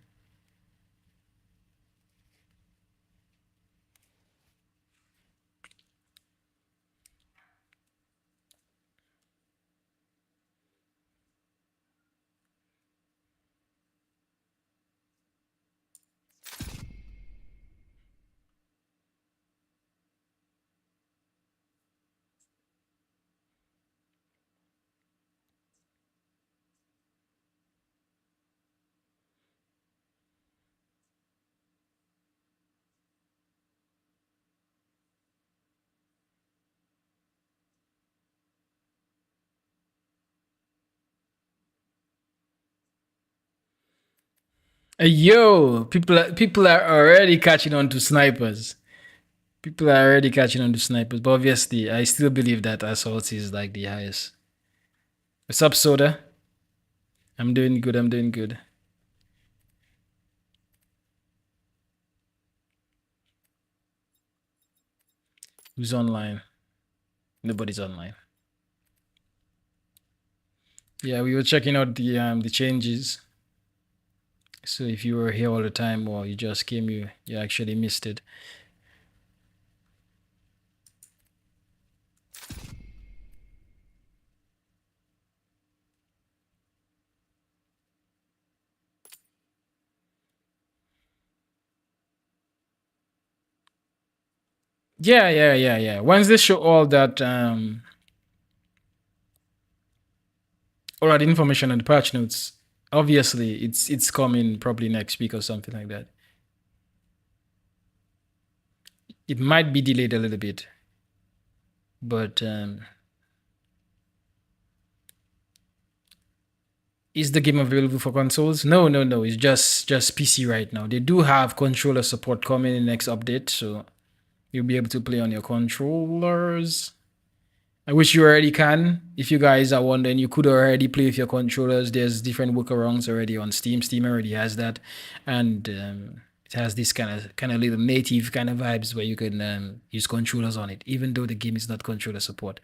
Yo, people are already catching on to snipers. People are already catching on to snipers, but obviously, I still believe that assault is like the highest. What's up, Soda? I'm doing good. I'm doing good. Who's online? Nobody's online. Yeah, we were checking out the changes. So if you were here all the time or you just came, you actually missed it. Yeah, yeah, yeah, yeah. Once they show all that information on the patch notes, obviously it's coming probably next week or something like that. It might be delayed a little bit, but is the game available for consoles? No, no, no. It's just PC right now. They do have controller support coming in the next update, so you'll be able to play on your controllers. Which you already can. If you guys are wondering, you could already play with your controllers. There's different workarounds already on Steam. Steam already has that, and it has this kind of little native kind of vibes where you can use controllers on it, even though the game is not controller support.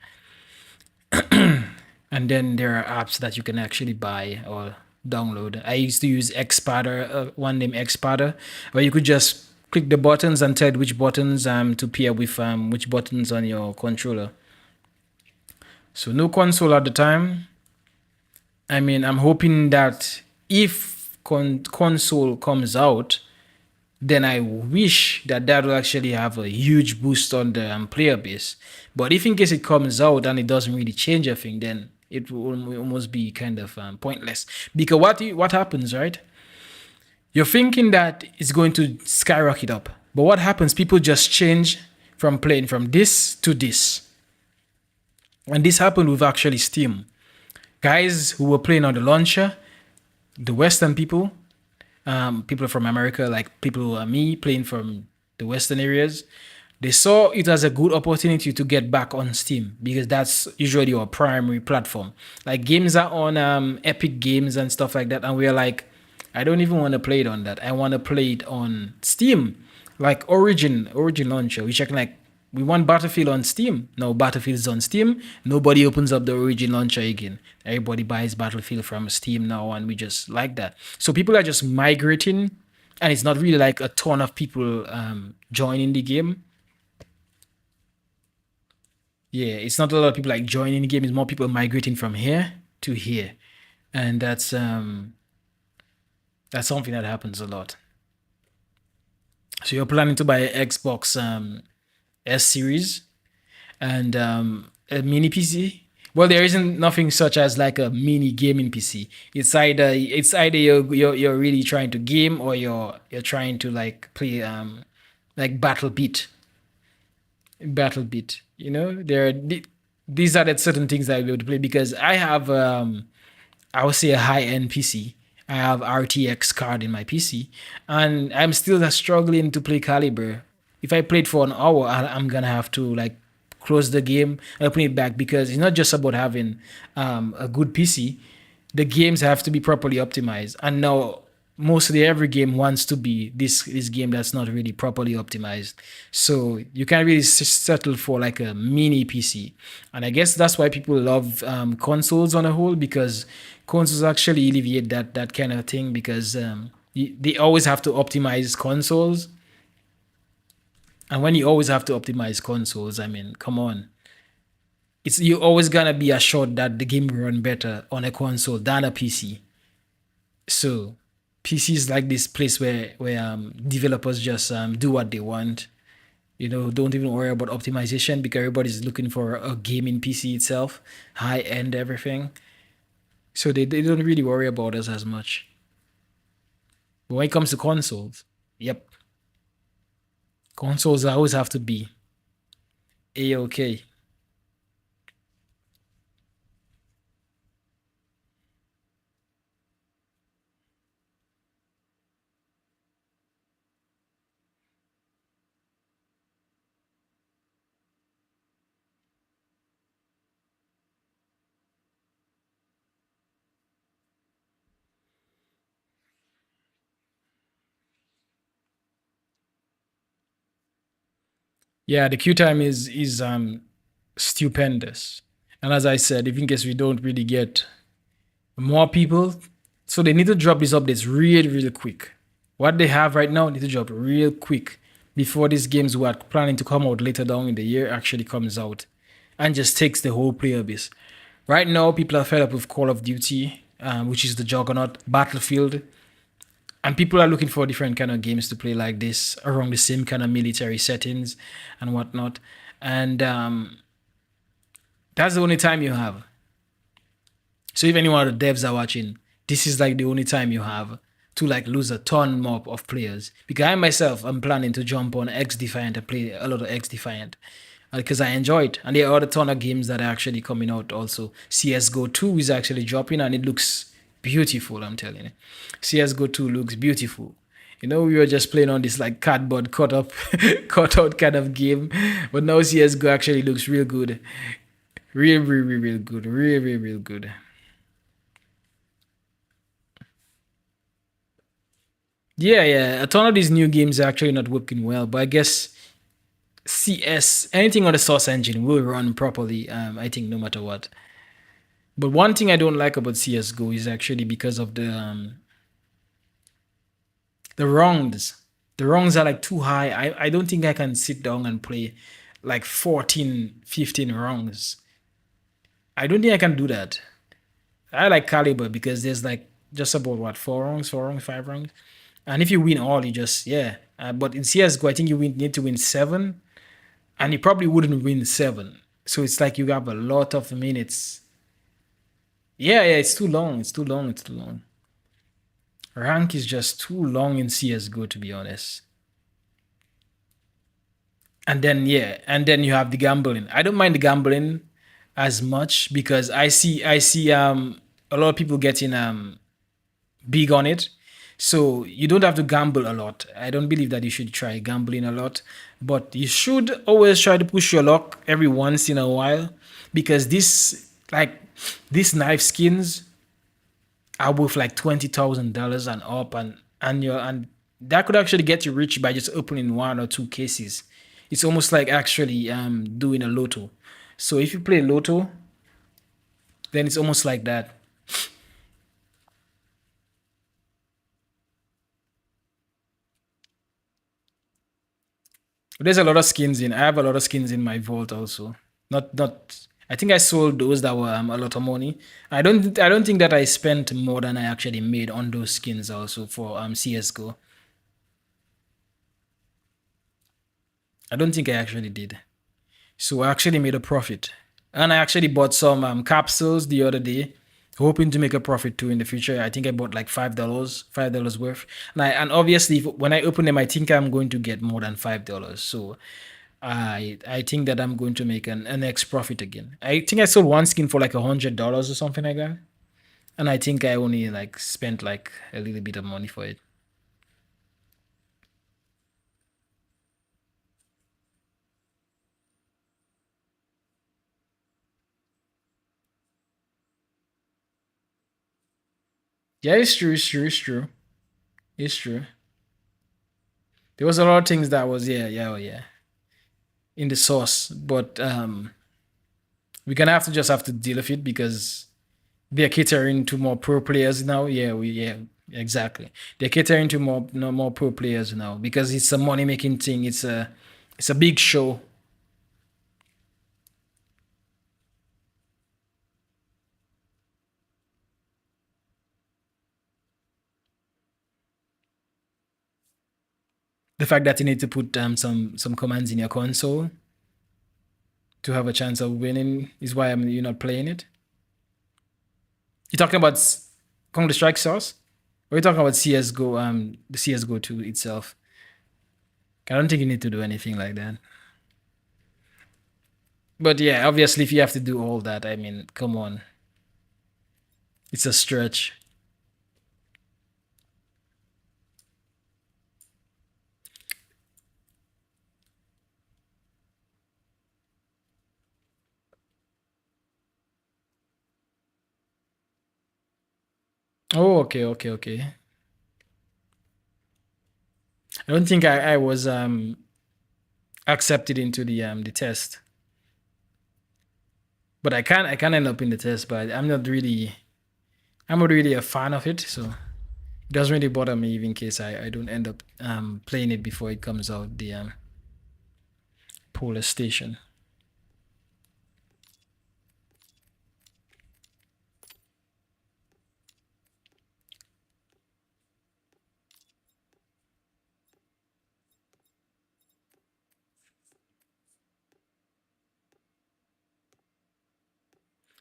And then there are apps that you can actually buy or download. I used to use Xpadder, one named Xpadder, where you could just click the buttons and tell which buttons to pair with which buttons on your controller. So no console at the time. I mean, I'm hoping that if console comes out, then I wish that that will actually have a huge boost on the player base. But if in case it comes out and it doesn't really change a thing, then it will almost be kind of pointless. Because what happens, right? You're thinking that it's going to skyrocket up. But what happens? People just change from playing from this to this. And this happened with actually Steam. Guys who were playing on the launcher, the Western people, people from America, like people who are me playing from the Western areas, they saw it as a good opportunity to get back on Steam because that's usually your primary platform. Like games are on Epic Games and stuff like that. And we are like, I don't even want to play it on that. I want to play it on Steam, like Origin launcher, which I can like, we want Battlefield on Steam. No, Battlefield is on Steam. Nobody opens up the Origin launcher again. Everybody buys Battlefield from Steam now, and we just like that. So people are just migrating, and it's not really like a ton of people joining the game. Yeah, it's not a lot of people like joining the game. It's more people migrating from here to here, and that's something that happens a lot. So you're planning to buy an Xbox S series and a mini PC. Well, there isn't nothing such as like a mini gaming PC. It's either you're really trying to game or you're trying to like play like battle beat. You know, these are the certain things that I will be able to play because I have I would say a high end PC. I have RTX card in my PC, and I'm still struggling to play Caliber. If I played for an hour, I'm gonna have to like close the game and open it back because it's not just about having a good PC. The games have to be properly optimized, and now mostly every game wants to be this game that's not really properly optimized. So you can't really settle for like a mini PC, and I guess that's why people love consoles on a whole because consoles actually alleviate that kind of thing because they always have to optimize consoles. And when you always have to optimize consoles, I mean, come on. You're always gonna be assured that the game will run better on a console than a PC. So PC is like this place where developers just do what they want. You know, don't even worry about optimization because everybody's looking for a gaming PC itself, high end everything. So they don't really worry about us as much. But when it comes to consoles, yep. Consoles always have to be A-OK. Yeah, the queue time is stupendous. And as I said, if in case we don't really get more people, so they need to drop these updates really, really quick. What they have right now need to drop real quick before these games were planning to come out later down in the year actually comes out and just takes the whole player base. Right now, people are fed up with Call of Duty, which is the juggernaut, Battlefield, and people are looking for different kind of games to play like this around the same kind of military settings and whatnot. And that's the only time you have. So if any one of the devs are watching, this is like the only time you have to like lose a ton more of players. Because I myself, I'm planning to jump on X Defiant and play a lot of X Defiant because I enjoy it. And there are a ton of games that are actually coming out also. CSGO 2 is actually dropping and it looks beautiful, I'm telling you. CSGO 2 looks beautiful. You know, we were just playing on this like cardboard cut up, cut out kind of game, but now CSGO actually looks real good. real good. Real good. Yeah, yeah. A ton of these new games are actually not working well, but I guess CS, anything on the Source engine will run properly. I think no matter what. But one thing I don't like about CS:GO is actually because of the wrongs. The wrongs are like too high. I don't think I can sit down and play like 14, 15 wrongs. I don't think I can do that. I like Caliber because there's like just about what, four wrongs, five wrongs. And if you win all, you just, yeah. But in CSGO, I think need to win seven, and you probably wouldn't win seven. So it's like you have a lot of minutes. Yeah, yeah, it's too long. It's too long. It's too long. Rank is just too long in CSGO, to be honest. And then yeah, and then you have the gambling. I don't mind the gambling as much because I see a lot of people getting big on it. So you don't have to gamble a lot. I don't believe that you should try gambling a lot, but you should always try to push your luck every once in a while because these knife skins are worth like $20,000 and up, and that could actually get you rich by just opening one or two cases. It's almost like actually doing a lotto. So if you play lotto, then it's almost like that. There's a lot of skins in. I have a lot of skins in my vault also. Not. I think I sold those that were a lot of money. I don't think that I spent more than I actually made on those skins also for CS:GO. I don't think I actually did. So I actually made a profit. And I actually bought some capsules the other day, hoping to make a profit too in the future. I think I bought like $5 worth. And obviously, when I open them, I think I'm going to get more than $5. So I think that I'm going to make an X profit again. I think I sold one skin for like $100 or something like that. And I think I only like spent like a little bit of money for it. Yeah, it's true, it's true, it's true. It's true. There was a lot of things that was, yeah, yeah, oh, yeah, in the source, but we're gonna have to deal with it because they're catering to more pro players now. Yeah, exactly. They're catering to more no more pro players now because it's a money making thing. It's a big show. The fact that you need to put some commands in your console to have a chance of winning is why you're not playing it. You're talking about Counter Strike Source, or you're talking about CS:GO, the CS:GO 2 itself. I don't think you need to do anything like that. But yeah, obviously, if you have to do all that, I mean, come on, it's a stretch. Oh, okay, okay, okay. I don't think I was accepted into the test, but I can end up in the test, but I'm not really a fan of it, so it doesn't really bother me even in case I don't end up playing it before it comes out the Polar Station.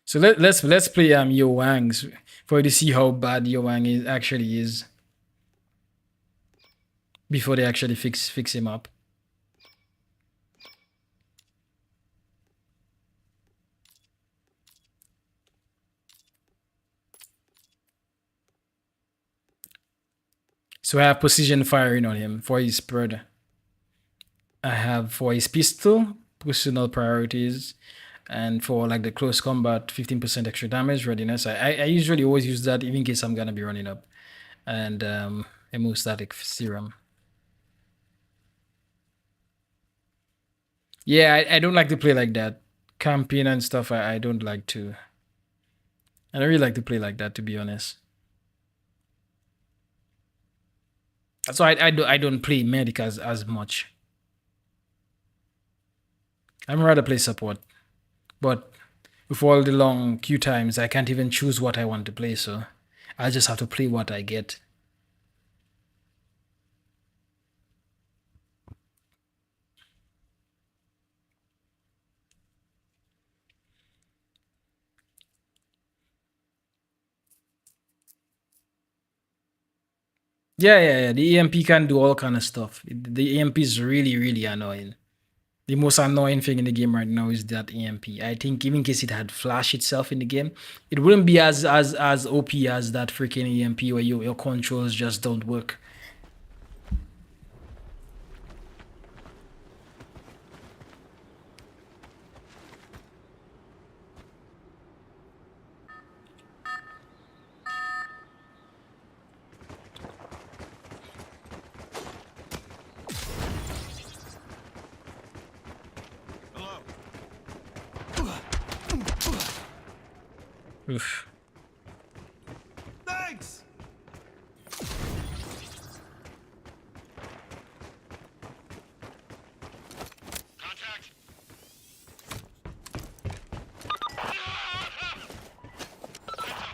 So let's play Yo Wang's for you to see how bad Yo Wang is before they actually fix him up. So I have precision firing on him for his spread. I have for his pistol, personal priorities. And for like the close combat, 15% extra damage readiness. I usually always use that even in case I'm gonna be running up. And hemostatic serum. Yeah, I don't like to play like that. Camping and stuff, I don't like to. I don't really like to play like that, to be honest. That's why I don't play medic as much. I'd rather play support. But with all the long queue times, I can't even choose what I want to play, so I just have to play what I get. Yeah. The EMP can do all kind of stuff. The EMP is really, really annoying. The most annoying thing in the game right now is that EMP. I think even in case it had flash itself in the game, it wouldn't be as OP as that freaking EMP where your controls just don't work. Oof. Thanks. Contact.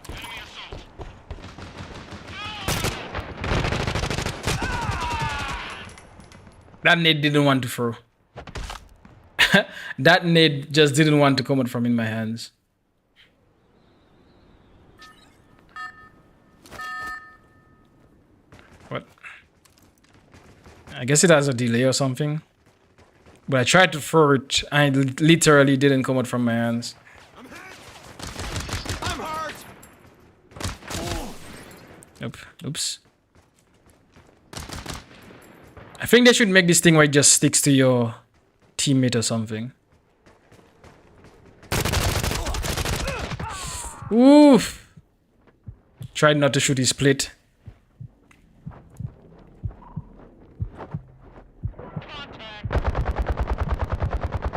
Enemy assault. That nade didn't want to throw. That nade just didn't want to come out from in my hands. What? I guess it has a delay or something. But I tried to throw it and it literally didn't come out from my hands. I'm hit. I'm hurt. Oops. I think they should make this thing where it just sticks to your teammate or something. Oof! Tried not to shoot his plate.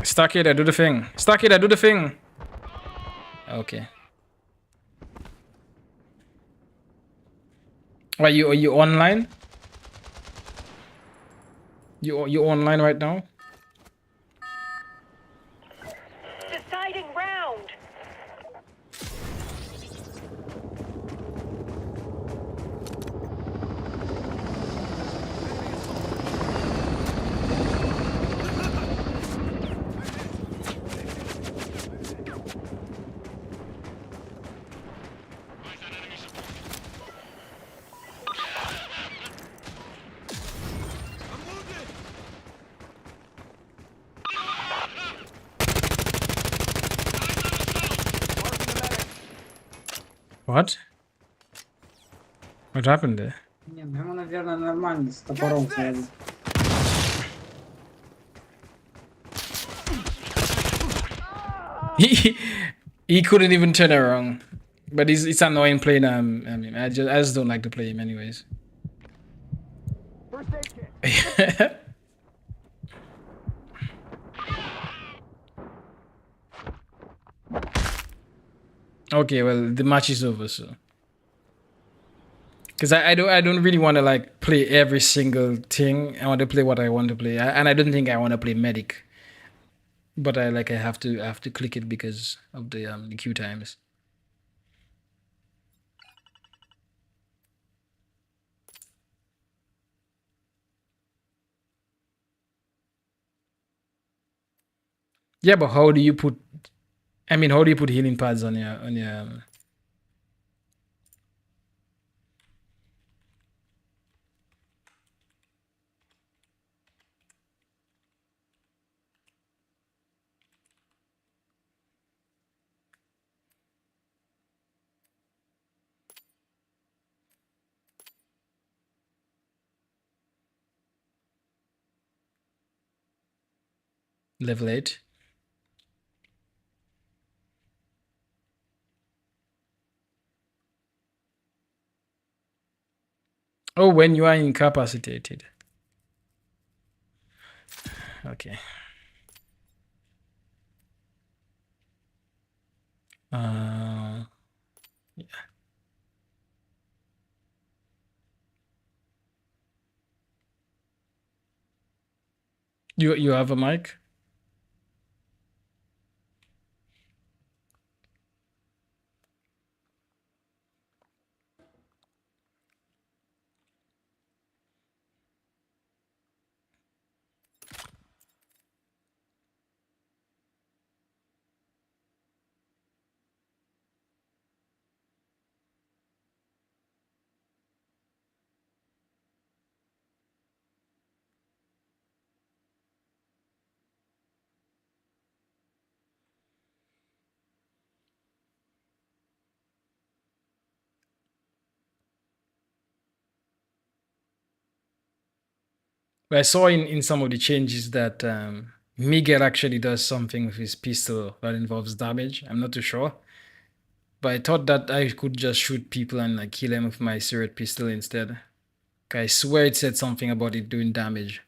Stuck it, I do the thing. Stuck it, I do the thing. Okay. Are you online? You online right now? Deciding round. Where's that enemy support? I'm wounded. What? What happened there? Не, ну ему, наверное, нормально с топором ходит. He couldn't even turn around. But it's annoying playing I mean I just don't like to play him anyways. First aid kit. Okay, well the match is over, so because I don't really want to like play every single thing. I want to play what I want to play, and I don't think I want to play medic. But I have to click it because of the queue times. Yeah, but how do you put? I mean, how do you put healing pads on your? Level 8. Oh, when you are incapacitated. Okay. Uh, you have a mic? But I saw in some of the changes that Miguel actually does something with his pistol that involves damage. I'm not too sure. But I thought that I could just shoot people and like kill them with my cigarette pistol instead. I swear it said something about it doing damage.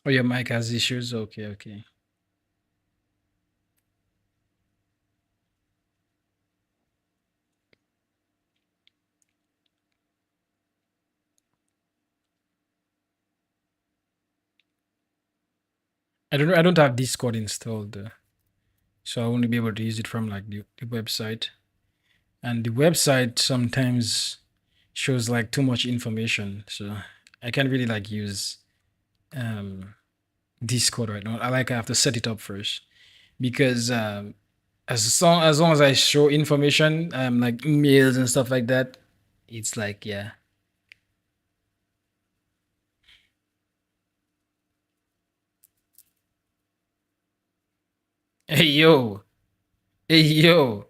Oh, your mic has issues? Okay, okay. I don't have Discord installed, so I won't be able to use it from like the website. And the website sometimes shows like too much information, so I can't really like use Discord right now. I have to set it up first because as long as I show information, like emails and stuff like that, it's like yeah. Hey yo, hey yo,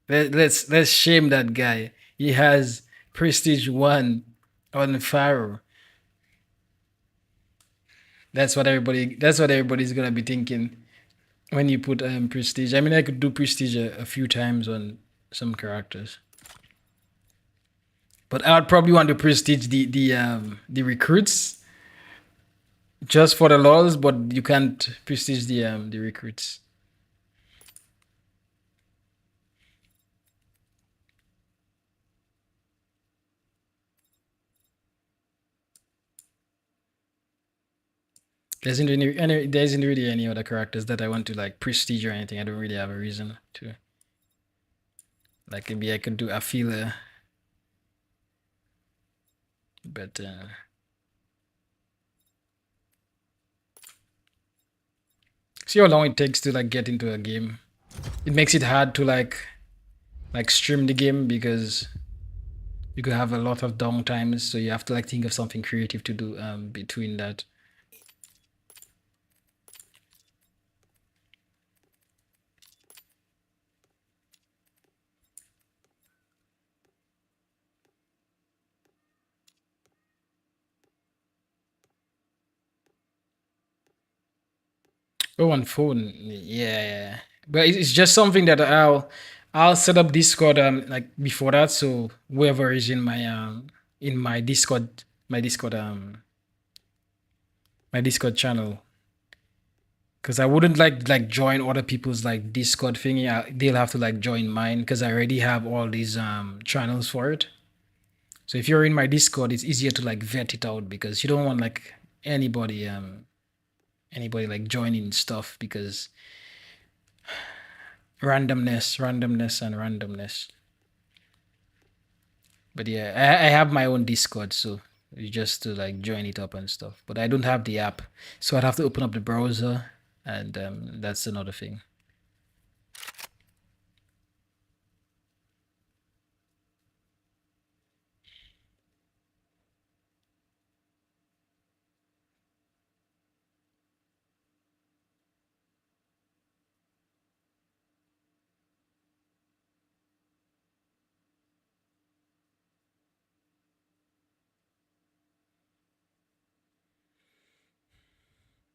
let's shame that guy. He has Prestige 1 on Pharaoh. That's what everybody's gonna be thinking when you put Prestige. I mean, I could do Prestige a few times on some characters, but I would probably want to Prestige the recruits just for the laws, but you can't Prestige the recruits. There isn't really any other characters that I want to like prestige or anything. I don't really have a reason to. Like maybe I could do a filler, but see how long it takes to like get into a game. It makes it hard to like stream the game because you could have a lot of down times, so you have to like think of something creative to do between that. Oh, on phone, yeah. But it's just something that I'll set up Discord like before that, so whoever is in my Discord my Discord channel, because I wouldn't like join other people's like Discord thingy. They'll have to like join mine because I already have all these channels for it. So if you're in my Discord, it's easier to like vet it out because you don't want like anybody like joining stuff because randomness and randomness. But yeah, I have my own Discord, so you just to like join it up and stuff. But I don't have the app, so I'd have to open up the browser, and that's another thing.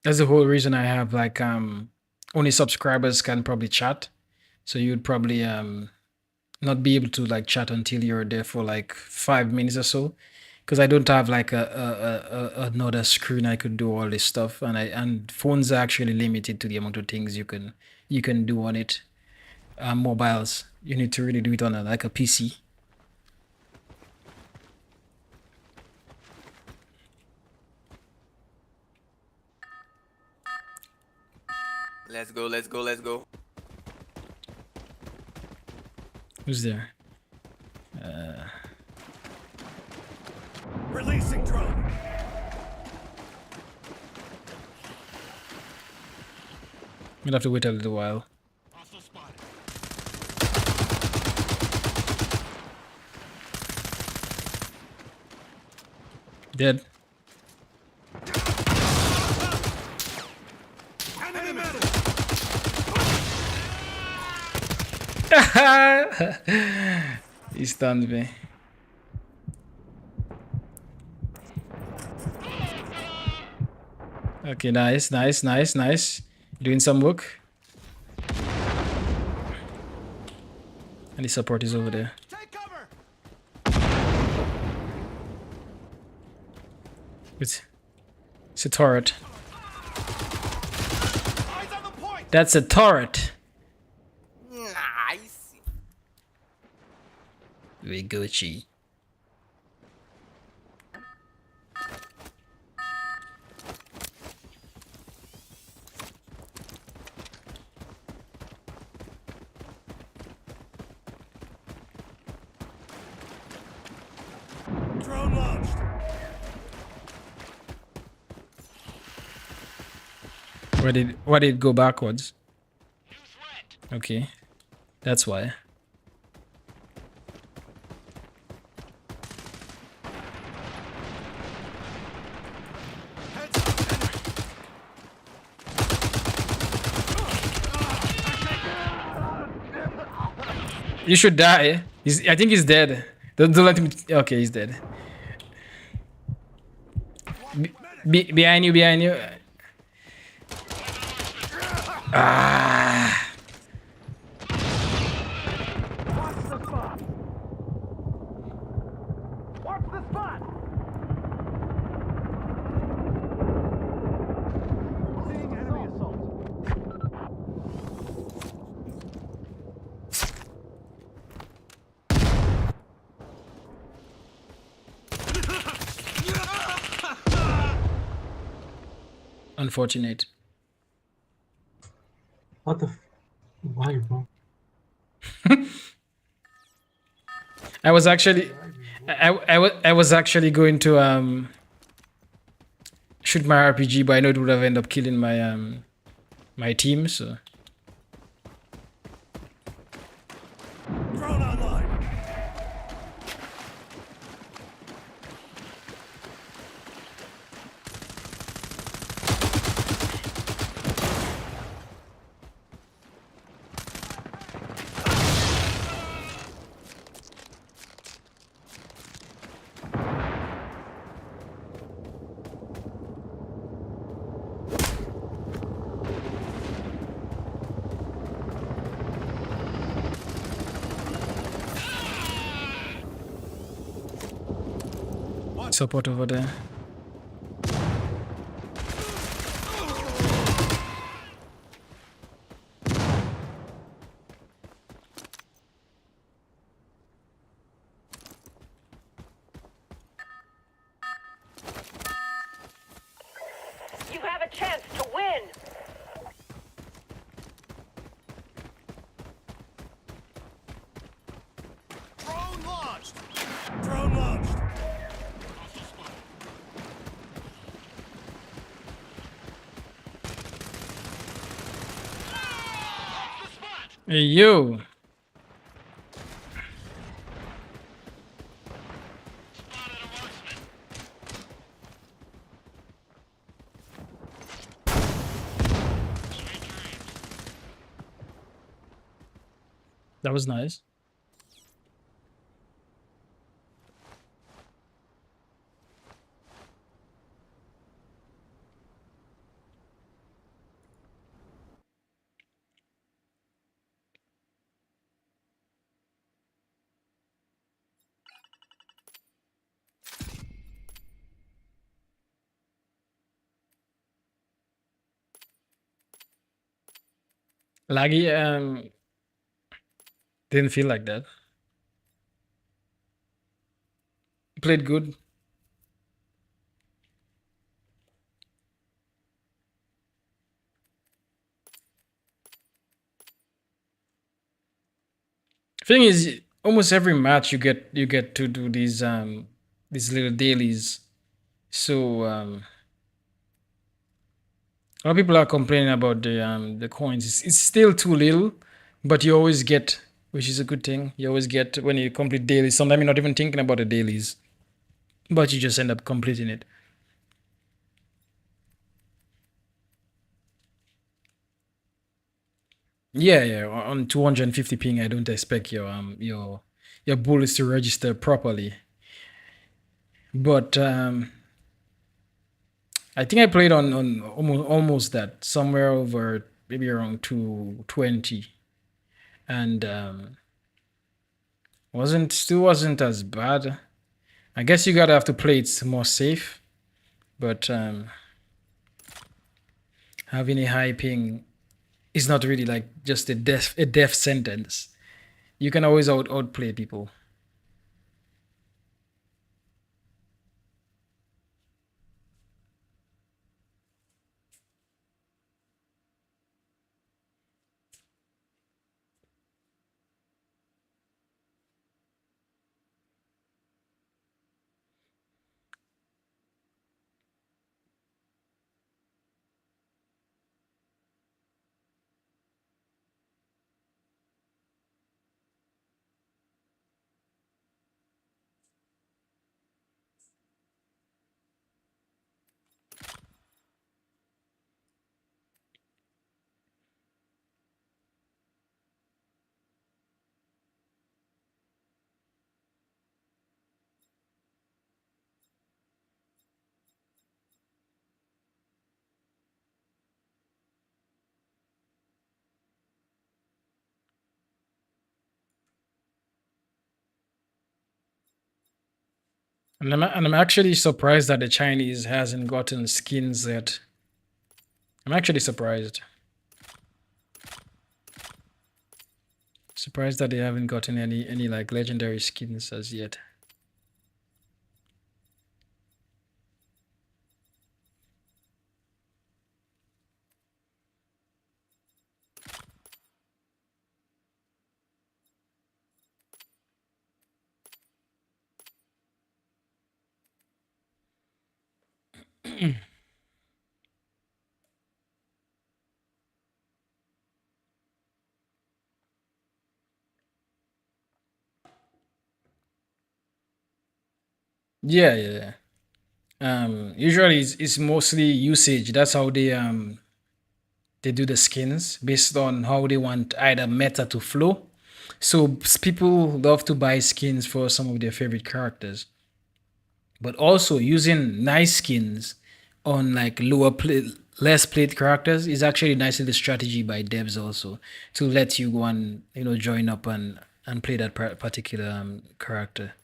That's the whole reason I have like only subscribers can probably chat. So you'd probably not be able to like chat until you're there for like 5 minutes or so, because I don't have like another screen I could do all this stuff, and phones are actually limited to the amount of things you can do on it. Mobiles, you need to really do it on like a PC. Let's go, let's go, let's go. Who's there? Releasing drone. We'll have to wait a little while. Hostile spotted. Dead. Enemy medic. He stunned me. Okay, nice, nice, nice, nice. Doing some work. And the support is over there. Take cover. It's a turret. Eyes on the point. That's a turret. Nice. We Gucci. Drone launched. Why did it go backwards? Okay. That's why. Heads up. Enemy. You should die. I think he's dead. Don't let him. Okay, he's dead. Behind you, behind you. Ah. Watch the spot. Watch the spot. Seeing enemy assault. Unfortunate. What the why, bro? I was actually, I was actually going to shoot my RPG, but I know it would have ended up killing my my team. So Drone online. support over there. You have a chance to win. Drone launched. Drone Hey, yo. That was nice. Laggy, didn't feel like that. Played good. Thing is, almost every match you get to do these little dailies. So a lot of people are complaining about the coins. It's still too little, but you always get, which is a good thing. You always get when you complete dailies. Sometimes you're not even thinking about the dailies, but you just end up completing it. Yeah, yeah. On 250 ping, I don't expect your bullets to register properly. But I think I played on almost that, somewhere over maybe around 220, and wasn't as bad. I guess you gotta have to play it more safe, but having a high ping is not really like just a death sentence. You can always outplay people. And I'm actually surprised that the Chinese hasn't gotten skins yet. I'm actually surprised. Surprised that they haven't gotten any like legendary skins as yet. Yeah, yeah, yeah. Usually it's mostly usage. That's how they do the skins based on how they want either meta to flow. So people love to buy skins for some of their favorite characters, but also using nice skins on like less played characters is actually a nice little strategy by devs also to let you go and join up and play that particular character.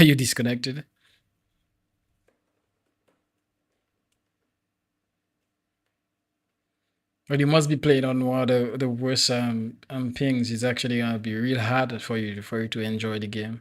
Are you disconnected? But you must be playing on one of the worst pings. It's actually gonna be real hard for you to enjoy the game.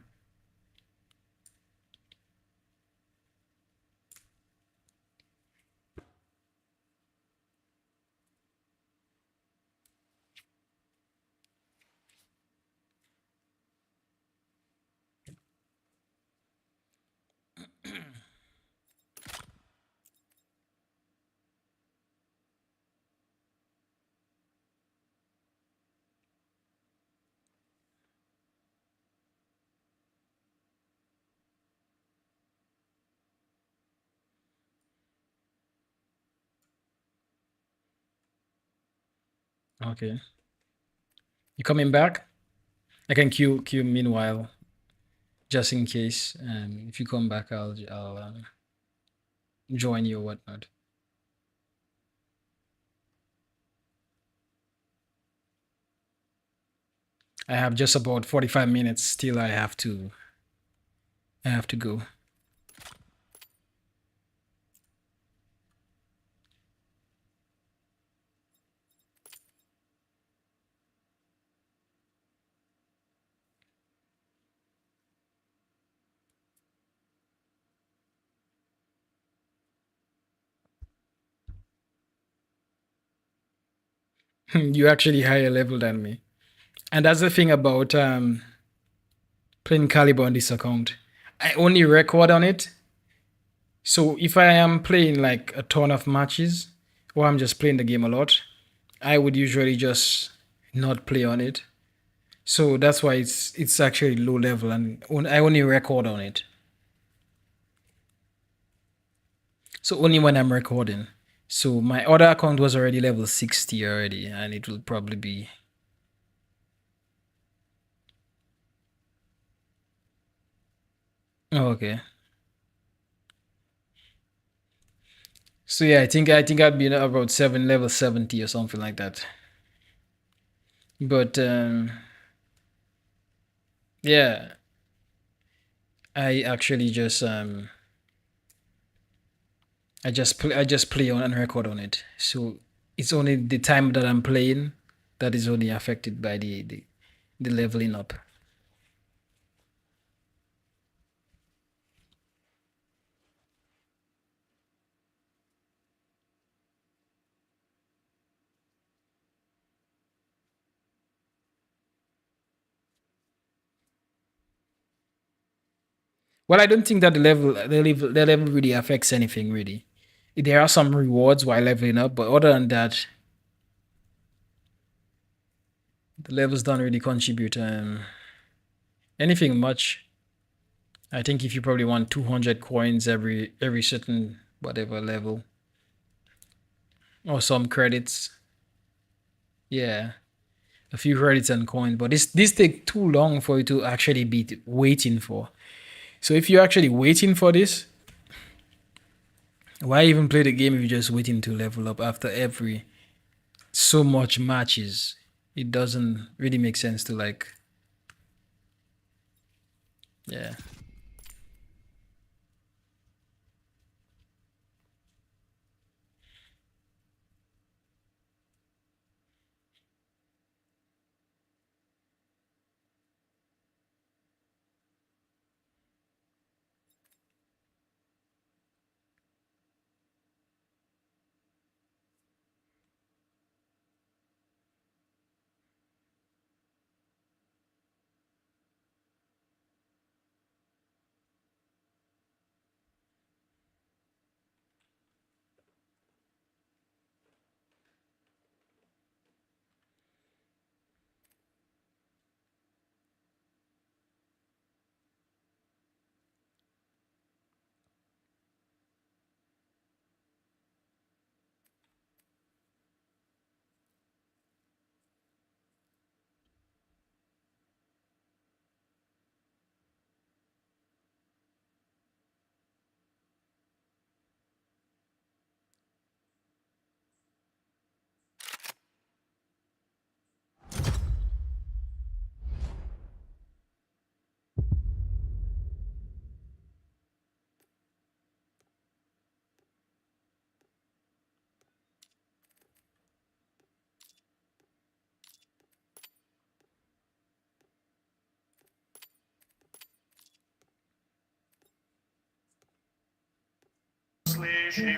Okay. You coming back? I can queue meanwhile, just in case. If you come back, I'll join you or whatnot. I have just about 45 minutes still. I have to go. You actually higher level than me. And that's the thing about playing Caliber on this account. I only record on it. So if I am playing like a ton of matches, or I'm just playing the game a lot, I would usually just not play on it. So that's why it's actually low level, and I only record on it. So only when I'm recording. So my other account was already level 60 already, and it will probably be. Oh, okay. So yeah, I think I'd be about level 70 or something like that. But yeah, I actually just I just play on and record on it. So it's only the time that I'm playing that is only affected by the leveling up. Well, I don't think that the level really affects anything really. There are some rewards while leveling up, but other than that, the levels don't really contribute anything much. I think if you probably want 200 coins every certain whatever level, or some credits, yeah, a few credits and coins. But this take too long for you to actually be waiting for. So if you're actually waiting for this, why even play the game if you're just waiting to level up after every so much matches? It doesn't really make sense to like, yeah. You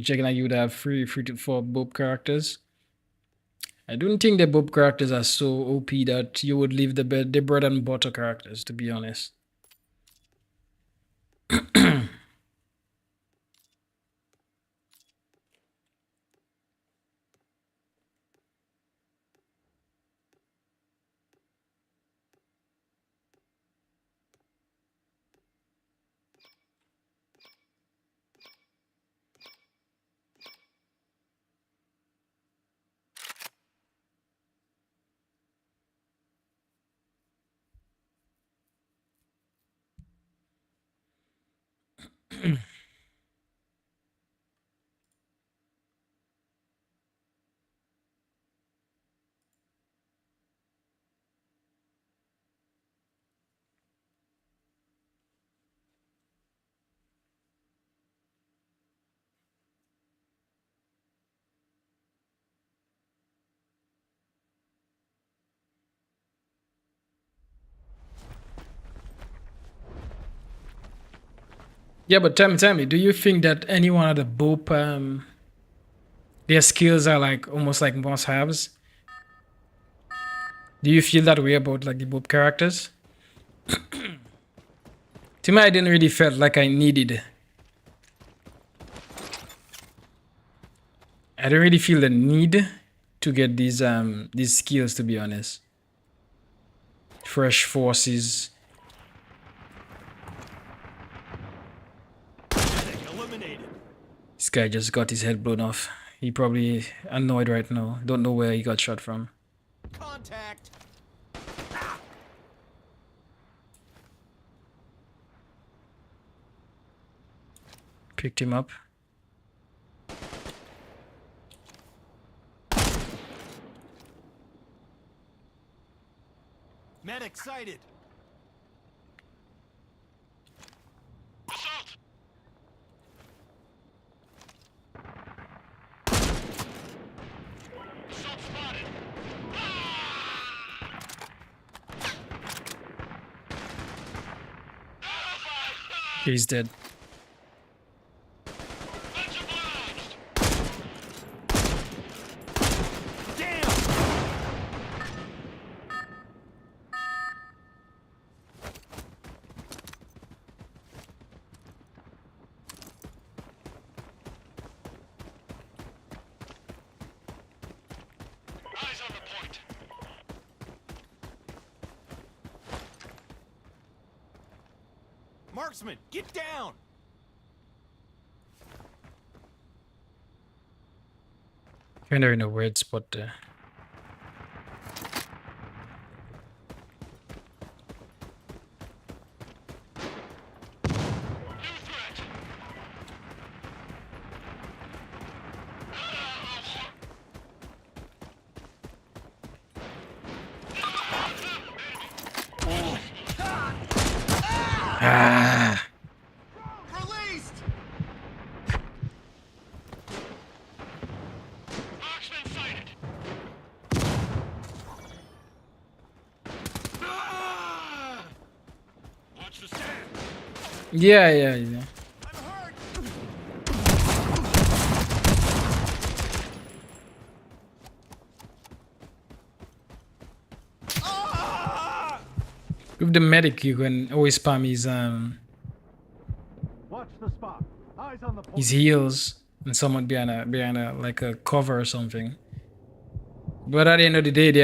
checking out you would have free to four Bob characters. I don't think the Bob characters are so OP that you would leave the bread and butter characters, to be honest. Yeah, but tell me, do you think that any one of the Boop their skills are like almost like must-haves? Do you feel that way about like the Boop characters? To me, I didn't really felt like I needed. I don't really feel the need to get these skills, to be honest. Fresh forces. Eliminated. This guy just got his head blown off. He probably annoyed right now. Don't know where he got shot from. Contact. Picked him up. Medic sighted. Assault. Assault spotted. He's dead. Damn. Eyes on the point. Marksman, get down. Kinda in a weird spot there. New threat. Ah! Released. Marksman sighted. Watch the stand. Yeah. I'm hurt. Ah! With the medic, you can always spam Watch the spot. Eyes on the point. his heals and someone behind a like a cover or something. But at the end of the day, they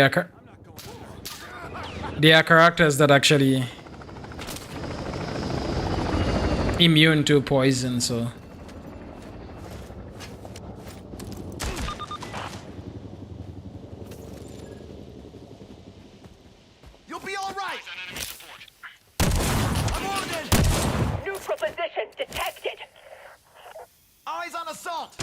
are characters that actually immune to poison, so You'll be all right. I'm wounded. Neutral position detected. Eyes on assault.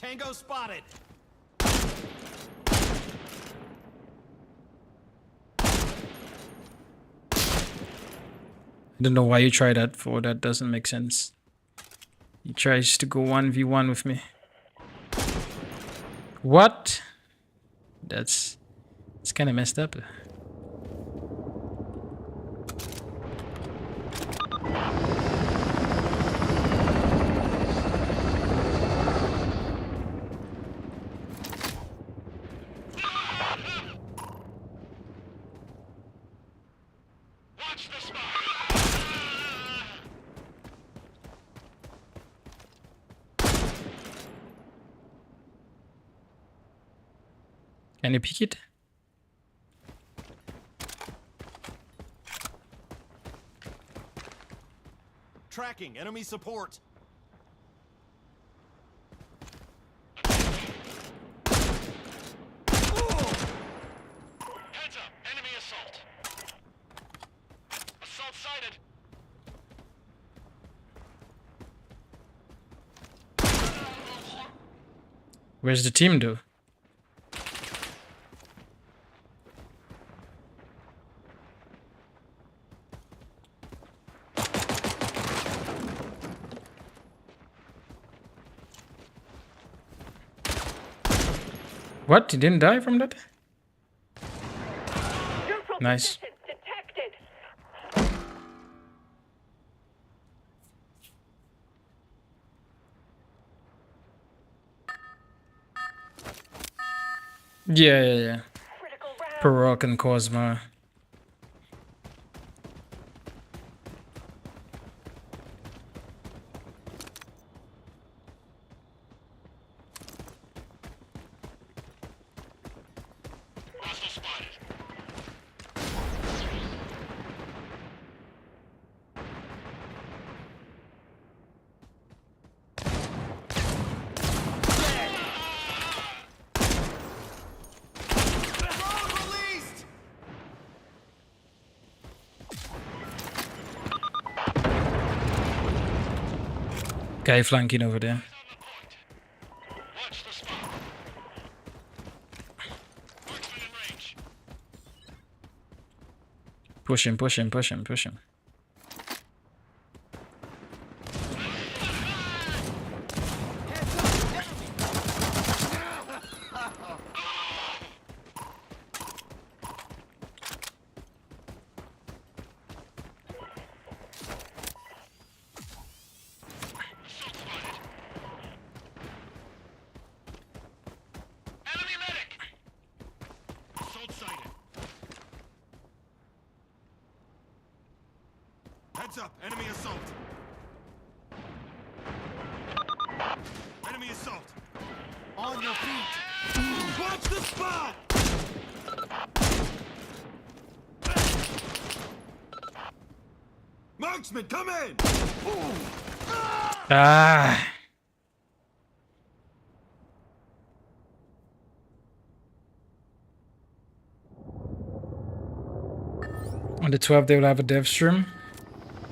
Tango spotted. I don't know why you try that for. That doesn't make sense. He tries to go 1v1 with me. What? It's kind of messed up. Can you pick it? Tracking enemy support. Heads up, enemy assault. Assault sighted. Where's the team though? What? He didn't die from that? Neutral Nice. position detected. Yeah. Critical round. Parok and Cosma. Hostile spotted. Drone released. Guy flanking over there. On the point. Watch the spot. Marksman in range. Push him. Assault spotted. Enemy medic. Assault sighted. Heads up, enemy assault. Enemy assault. On your feet. Watch the spot. Marksman, come in. Ah! On the 12th, they will have a dev stream.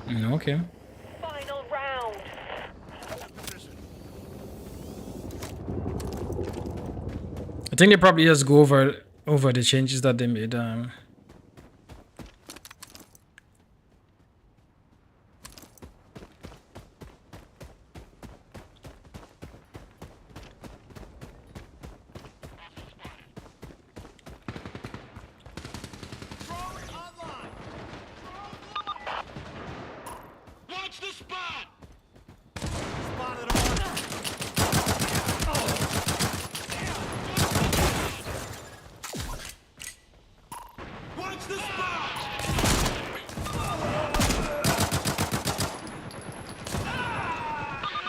Okay. Final round. I think they probably just go over the changes that they made. Drone online. Watch the spot. Spotted him. Watch the spot.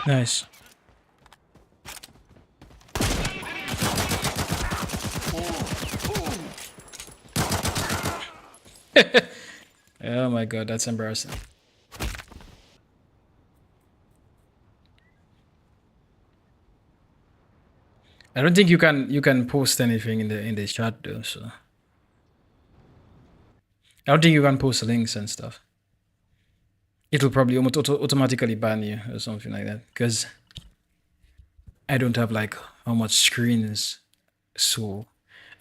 Nice. Oh my god, that's embarrassing. I don't think you can post anything in the chat though, so I don't think you can post links and stuff. It'll probably automatically ban you or something like that because I don't have like how much screens. So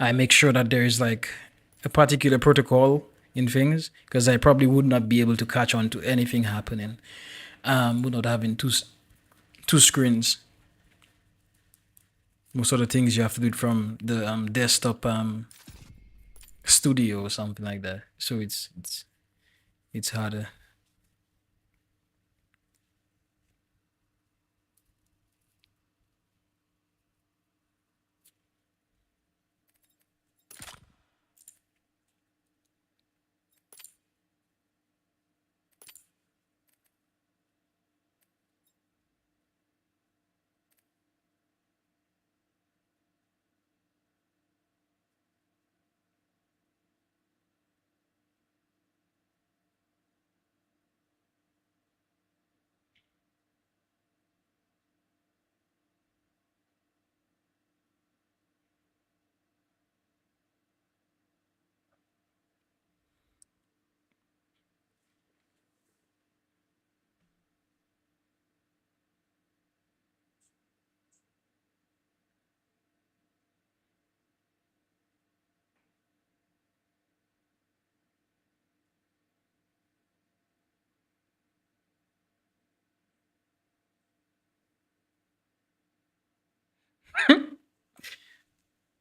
I make sure that there is like a particular protocol in things because I probably would not be able to catch on to anything happening. Without having two screens. Most of the things you have to do it from the desktop studio or something like that. So it's harder.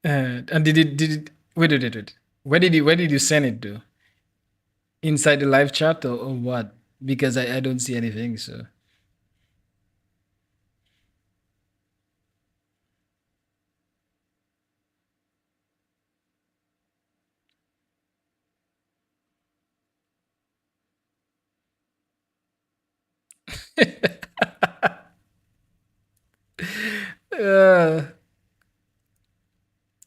And did it wait. Where did you send it to? Inside the live chat or what? Because I don't see anything, so uh,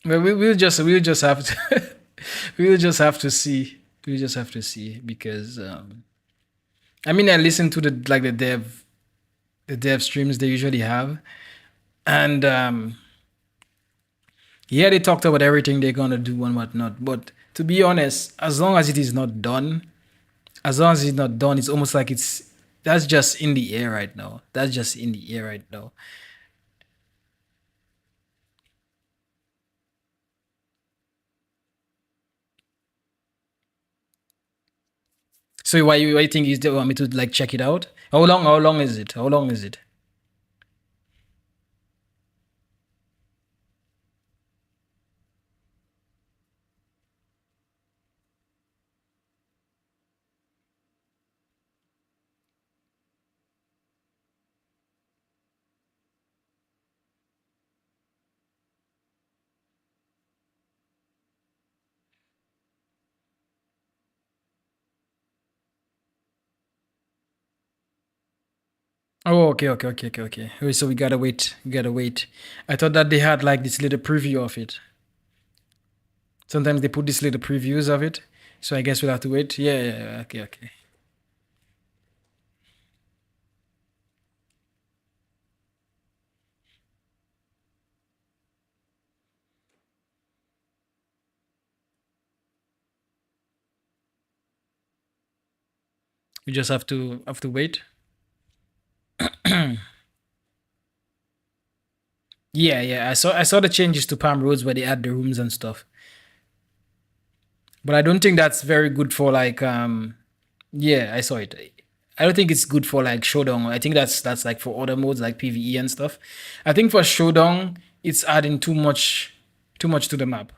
well, we'll just have to we'll just have to see. We'll just have to see because I mean I listen to the dev streams they usually have, and yeah, they talked about everything they're gonna do and whatnot. But to be honest, as long as it is not done, it's almost like that's just in the air right now. That's just in the air right now. So why you think you still want me to like check it out? How long is it? How long is it? Oh, okay. Wait, so we gotta wait. We gotta wait. I thought that they had like this little preview of it. Sometimes they put these little previews of it. So I guess we'll have to wait. Yeah. Okay. We just have to wait. Yeah. I saw the changes to Palm Roads where they add the rooms and stuff. But I don't think that's very good for like yeah, I saw it. I don't think it's good for like Showdown. I think that's like for other modes like PvE and stuff. I think for Showdown it's adding too much to the map.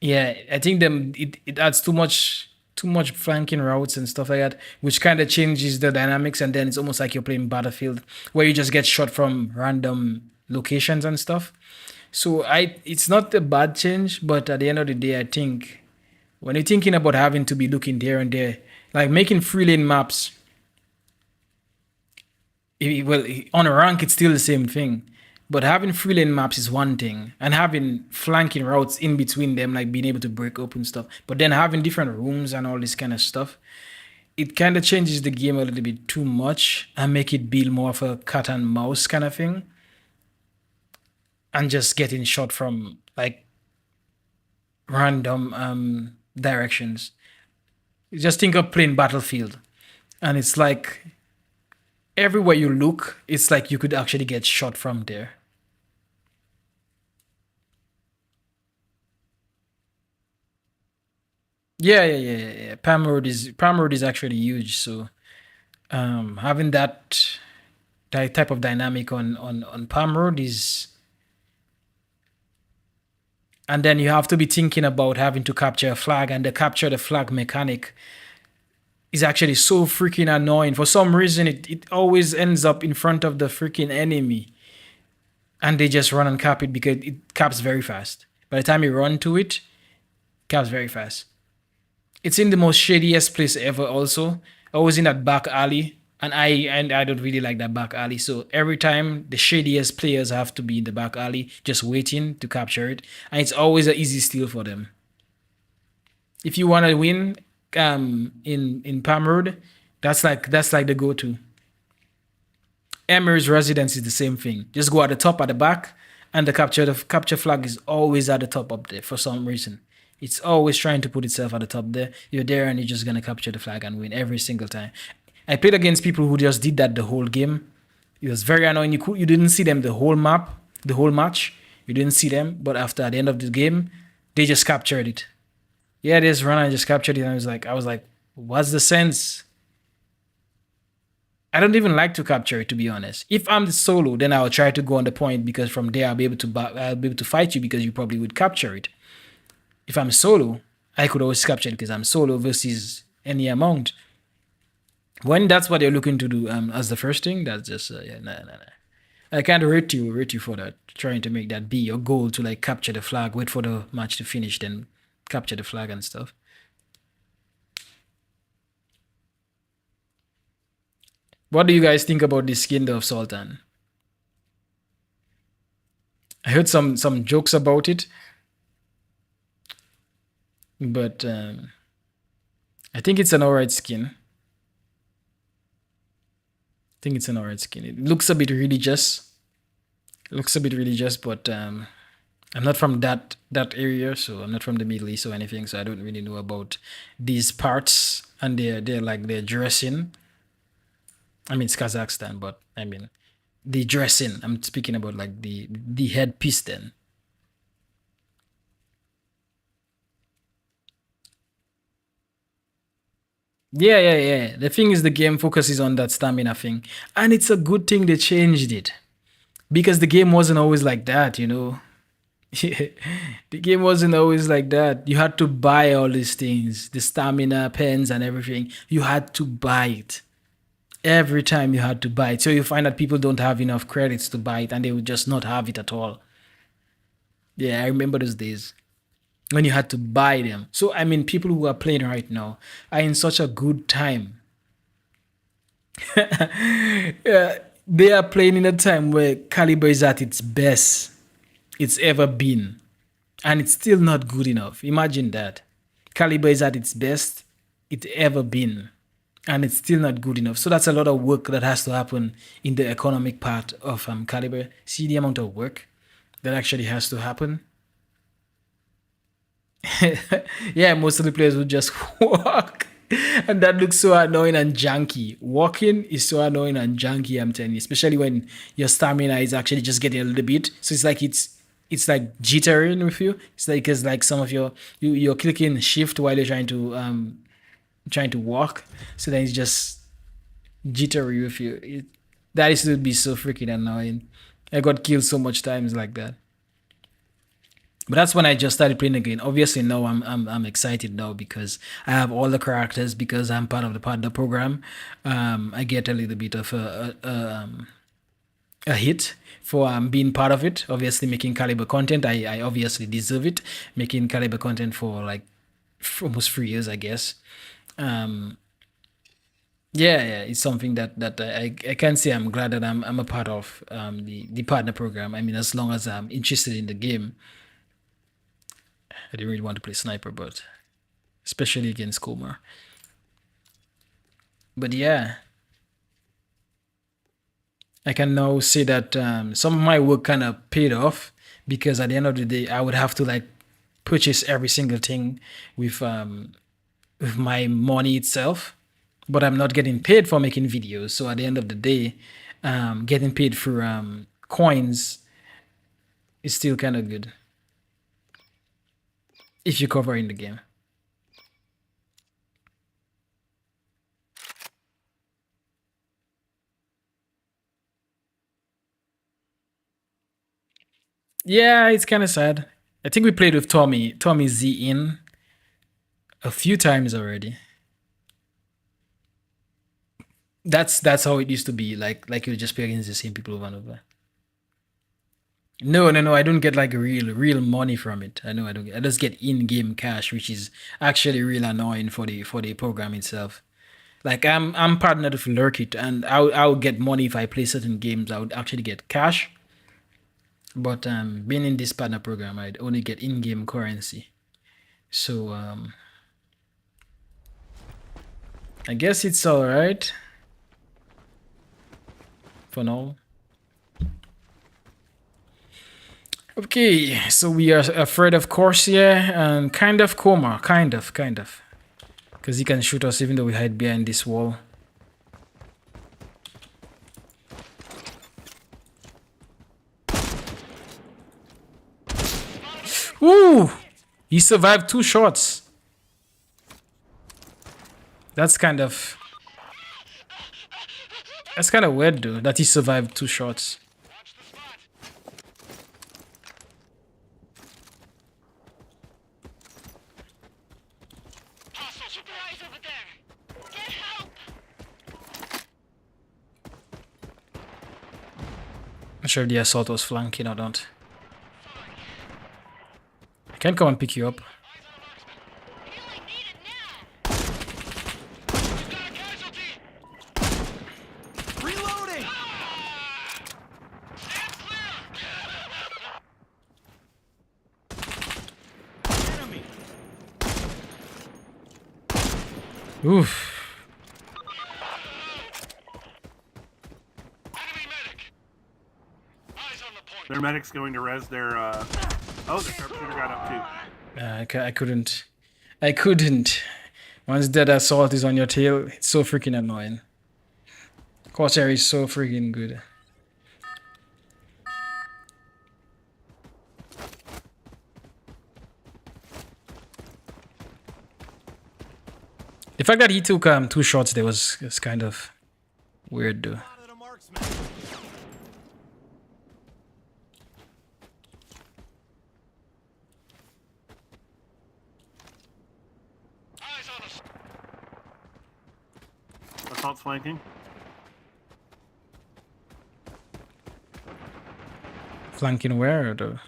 Yeah, I think it adds too much flanking routes and stuff like that, which kind of changes the dynamics, and then it's almost like you're playing Battlefield where you just get shot from random locations and stuff. So it's not a bad change, but at the end of the day, I think when you're thinking about having to be looking there and there, like making 3 lane maps, well, on a rank, it's still the same thing. But having 3 lane maps is one thing, and having flanking routes in between them, like being able to break open stuff, but then having different rooms and all this kind of stuff, it kind of changes the game a little bit too much and make it be more of a cat and mouse kind of thing. And just getting shot from like random directions. You just think of playing Battlefield, and it's like everywhere you look, it's like you could actually get shot from there. Yeah. Palm Road is actually huge. So having that type of dynamic on Palm Road is, and then you have to be thinking about having to capture a flag, and the capture the flag mechanic is actually so freaking annoying. For some reason, it always ends up in front of the freaking enemy, and they just run and cap it because it caps very fast. By the time you run to it, caps very fast. It's in the most shadiest place ever. Also, always in that back alley, and I don't really like that back alley. So every time the shadiest players have to be in the back alley, just waiting to capture it, and it's always an easy steal for them. If you want to win, in Palm Road, that's like the go-to. Emery's residence is the same thing. Just go at the top, at the back, and the capture flag is always at the top up there for some reason. It's always trying to put itself at the top there. You're there and you're just gonna capture the flag and win every single time. I played against people who just did that the whole game. It was very annoying. You didn't see them the whole match. You didn't see them, but at the end of the game, they just captured it. Yeah, they just run and just captured it. And I was like, what's the sense? I don't even like to capture it, to be honest. If I'm the solo, then I'll try to go on the point, because from there I'll be able to fight you, because you probably would capture it. If I'm solo, I could always capture it because I'm solo versus any amount. When that's what you're looking to do as the first thing, that's just nah. I can't rate you for that. Trying to make that be your goal, to like capture the flag, wait for the match to finish, then capture the flag and stuff. What do you guys think about this skin of Sultan? I heard some jokes about it, but I think it's an alright skin. It looks a bit religious. But I'm not from that area, so I'm not from the Middle East or anything, so I don't really know about these parts and their dressing. I mean, it's Kazakhstan, but I mean the dressing. I'm speaking about like the headpiece then. Yeah. The thing is, the game focuses on that stamina thing, and it's a good thing they changed it, because the game wasn't always like that, you know. The game wasn't always like that. You had to buy all these things, the stamina pens and everything. You had to buy it. Every time you had to buy it. So you find that people don't have enough credits to buy it, and they would just not have it at all. Yeah, I remember those days when you had to buy them. So, I mean, people who are playing right now are in such a good time. Yeah, they are playing in a time where Caliber is at its best it's ever been, and it's still not good enough. Imagine that. Caliber is at its best it's ever been, and it's still not good enough. So that's a lot of work that has to happen in the economic part of Caliber. See the amount of work that actually has to happen. Yeah, most of the players would just walk. And that looks so annoying and janky. Walking is so annoying and janky, I'm telling you, especially when your stamina is actually just getting a little bit. So it's like jittering with you. It's like some of you're clicking shift while you're trying to walk. So then it's just jittery with you. That used to be so freaking annoying. I got killed so much times like that. But that's when I just started playing again. Obviously, now I'm excited now because I have all the characters, because I'm part of the partner program. I get a little bit of a hit for being part of it. Obviously, making Caliber content, I obviously deserve it. Making Caliber content for like almost 3 years, I guess. Yeah, it's something that I can say I'm glad that I'm a part of the partner program. I mean, as long as I'm interested in the game. I didn't really want to play sniper, but especially against Komar. But yeah, I can now say that some of my work kind of paid off, because at the end of the day, I would have to like purchase every single thing with my money itself, but I'm not getting paid for making videos. So at the end of the day, getting paid for coins is still kind of good if you cover in the game. Yeah, it's kind of sad. I think we played with Tommy Z in a few times already. That's how it used to be. Like you just play against the same people over and over. No. I don't get like real money from it. I know I don't. I just get in-game cash, which is actually real annoying for the program itself. Like I'm partnered with Lurkit, and I'll get money if I play certain games. I would actually get cash. But being in this partner program, I'd only get in-game currency. So I guess it's all right for now. Okay, so we are afraid of Corsair and kind of Coma, kind of. Because he can shoot us even though we hide behind this wall. Ooh! He survived 2 shots. That's kind of weird though, that he survived 2 shots. Watch the spot. Hostile surprise over there. Get help. Not sure if the assault was flanking or not. I can come and pick you up. Eyes on a marksman. Healing needed now. We've got a casualty. Reloading! Stand clear. Enemy! Oof. Enemy medic. Eyes on the point. Their medic's going to res their, oh, the sharpshooter got up too. I couldn't. Once that assault is on your tail, it's so freaking annoying. Corsair is so freaking good. The fact that he took 2 shots there was kind of weird though. Spotted a marksman. Eyes on us. Assault's flanking. Flanking where though?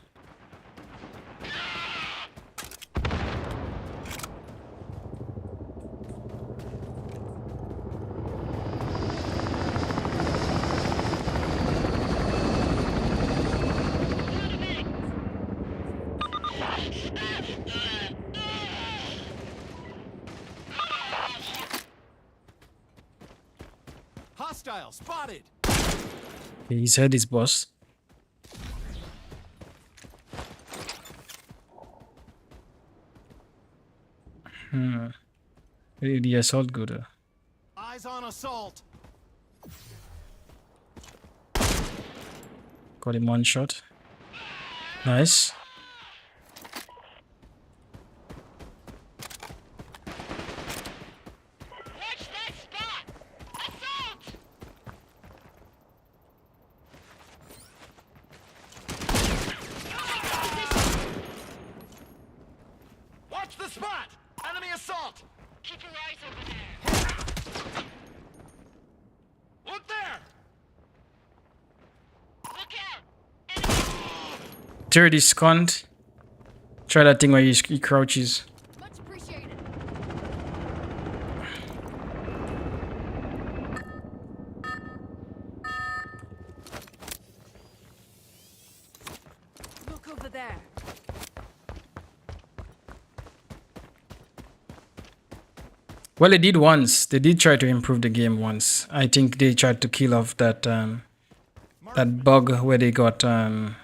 Hostile spotted. He said his boss. The assault good. Eyes on assault. Got him 1 shot. Nice. Watch that spot. Assault. Watch the spot. Enemy assault. Keep your eyes over there. Look there. Look out. Enemy. Dirty scunt. Try that thing where he crouches. Much appreciated. Look over there. Well, they did once. They did try to improve the game once. I think they tried to kill off that that bug where they got I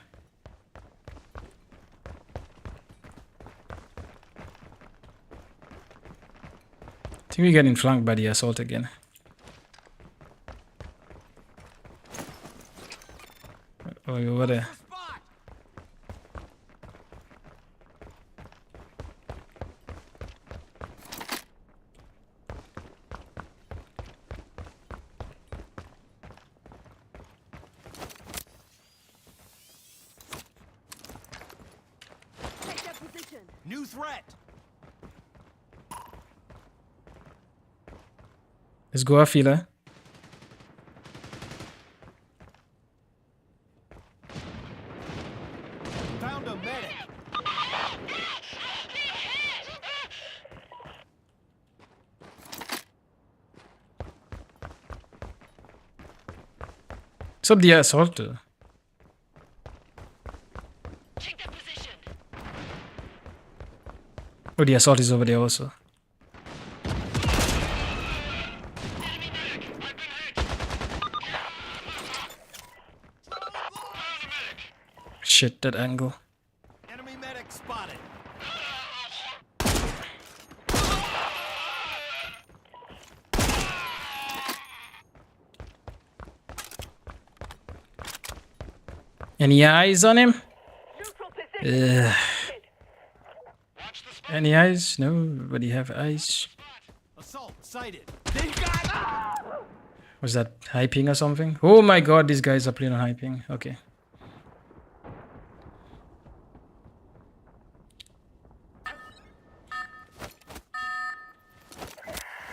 think we're getting flanked by the assault again. Oh, over there. Spot. new threat. Let's go, Afila. Found a medic. What's up, the assault? Take that position. Oh, the assault is over there also. Enemy medic. I've been hit. Found a medic. Shit, that angle. Enemy medic spotted. Any eyes on him? Neutral position. Ugh. Watch the spot. Any eyes? No, nobody have eyes. Assault sighted. They've got. Was that hyping or something? Oh my god, these guys are playing on hyping. Okay.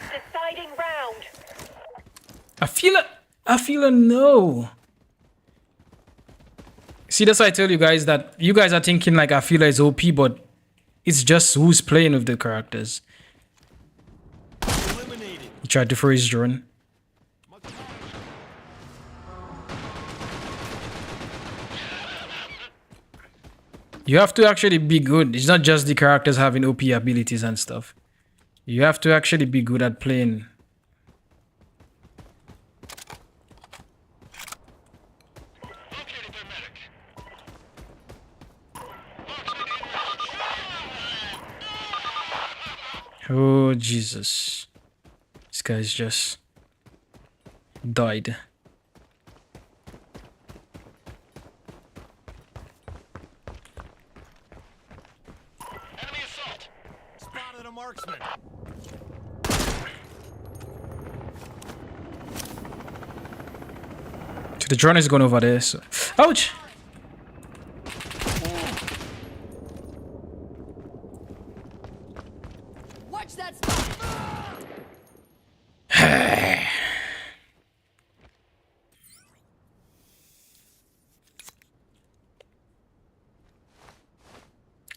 Deciding round. I feel a no. See, that's why I tell you guys that you guys are thinking like Afila is OP, but it's just who's playing with the characters. Eliminated. He tried to throw his drone. You have to actually be good. It's not just the characters having OP abilities and stuff. You have to actually be good at playing. Located their medic. Oh, Jesus. This guy's just died. Enemy assault. Spotted a marksman. The drone is going over there. So. Ouch! Watch that spot.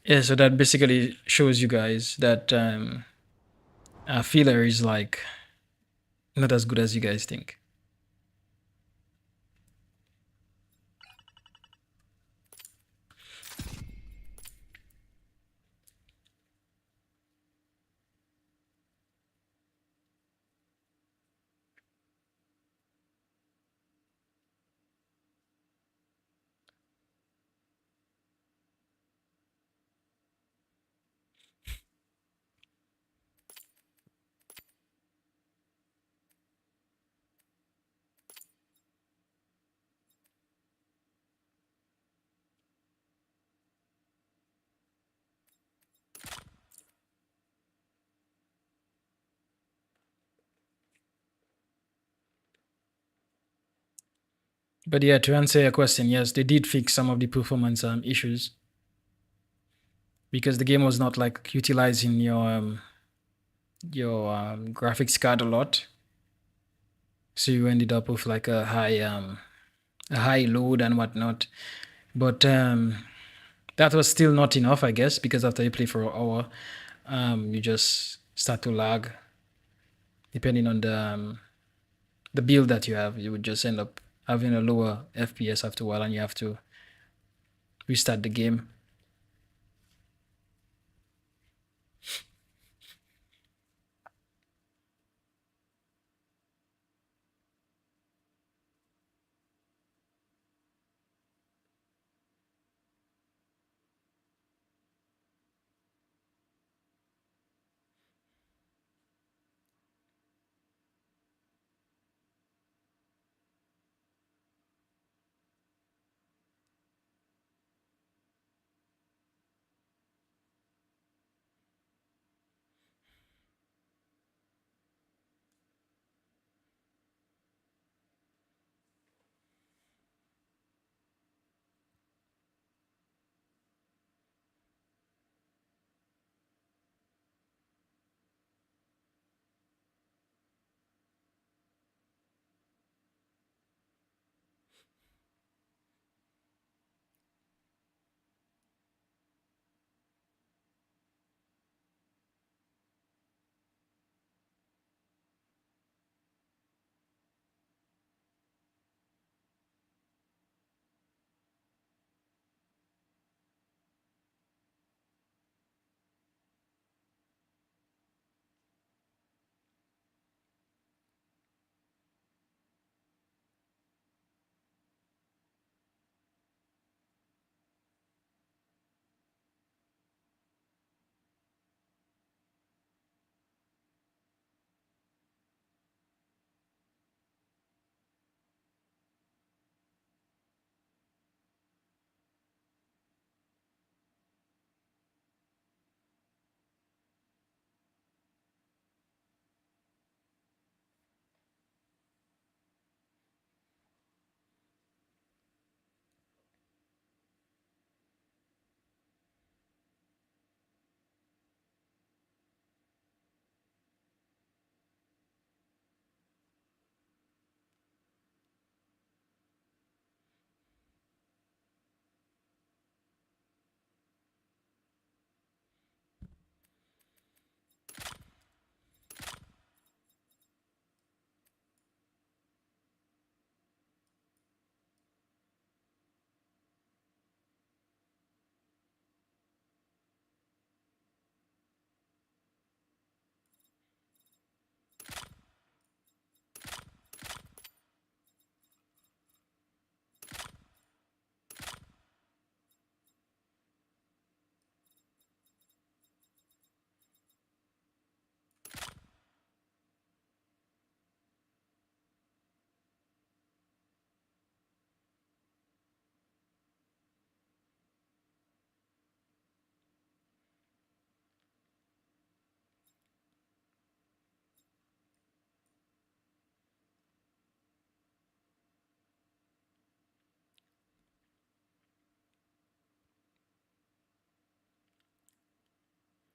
Yeah, so that basically shows you guys that Feeler is like not as good as you guys think. But yeah, to answer your question, yes, they did fix some of the performance issues because the game was not like utilizing your graphics card a lot, so you ended up with like a high load and whatnot. But that was still not enough, I guess, because after you play for an hour, you just start to lag. Depending on the build that you have, you would just end up having a lower FPS after a while, and you have to restart the game.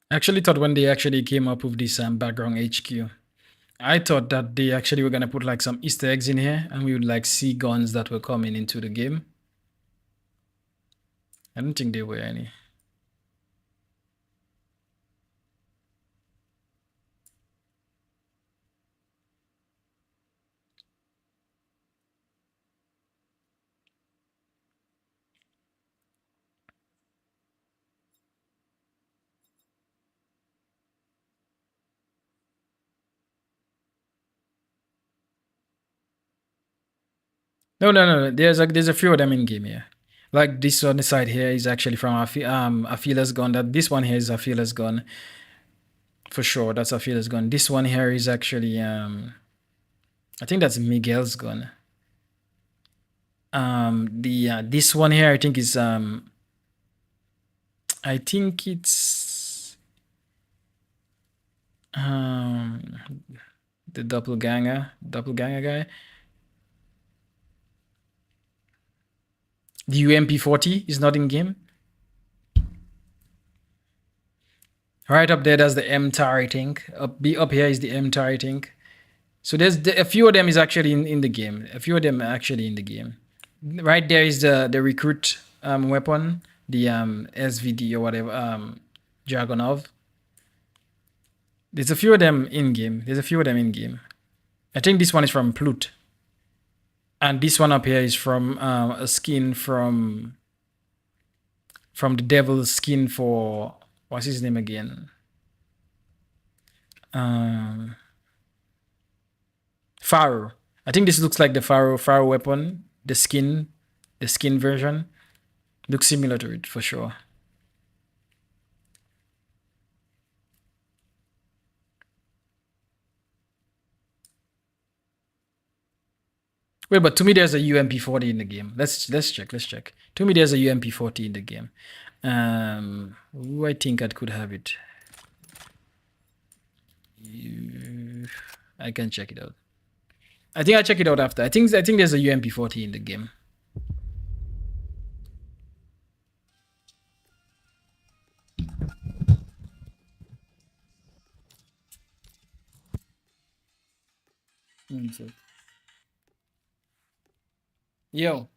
I actually thought when they actually came up with this background HQ, I thought that they actually were gonna put like some Easter eggs in here, and we would like see guns that were coming into the game. I don't think there were any. No, no, no. There's a few of them in game here. Like this on the side here is actually from a feeler's gun. That this one here is a feeler's gun for sure. That's a feeler's gun. This one here is actually I think that's Miguel's gun. This one here I think is I think it's the doppelganger guy. The UMP40 is not in game. Right up there, that's the M turreting. Up here is the M turreting. So there's a few of them is actually in the game. A few of them are actually in the game. Right there is the recruit weapon, the SVD or whatever, Dragonov. There's a few of them in game. I think this one is from Plut. And this one up here is from a skin from the devil's skin for, what's his name again? Pharaoh. I think this looks like the Pharaoh weapon, the skin version. Looks similar to it for sure. Wait, but to me there's a UMP40 in the game. Let's check. To me there's a UMP40 in the game. Who I think I could have it. I can check it out. I think I'll check it out after. I think there's a UMP40 in the game. Yo.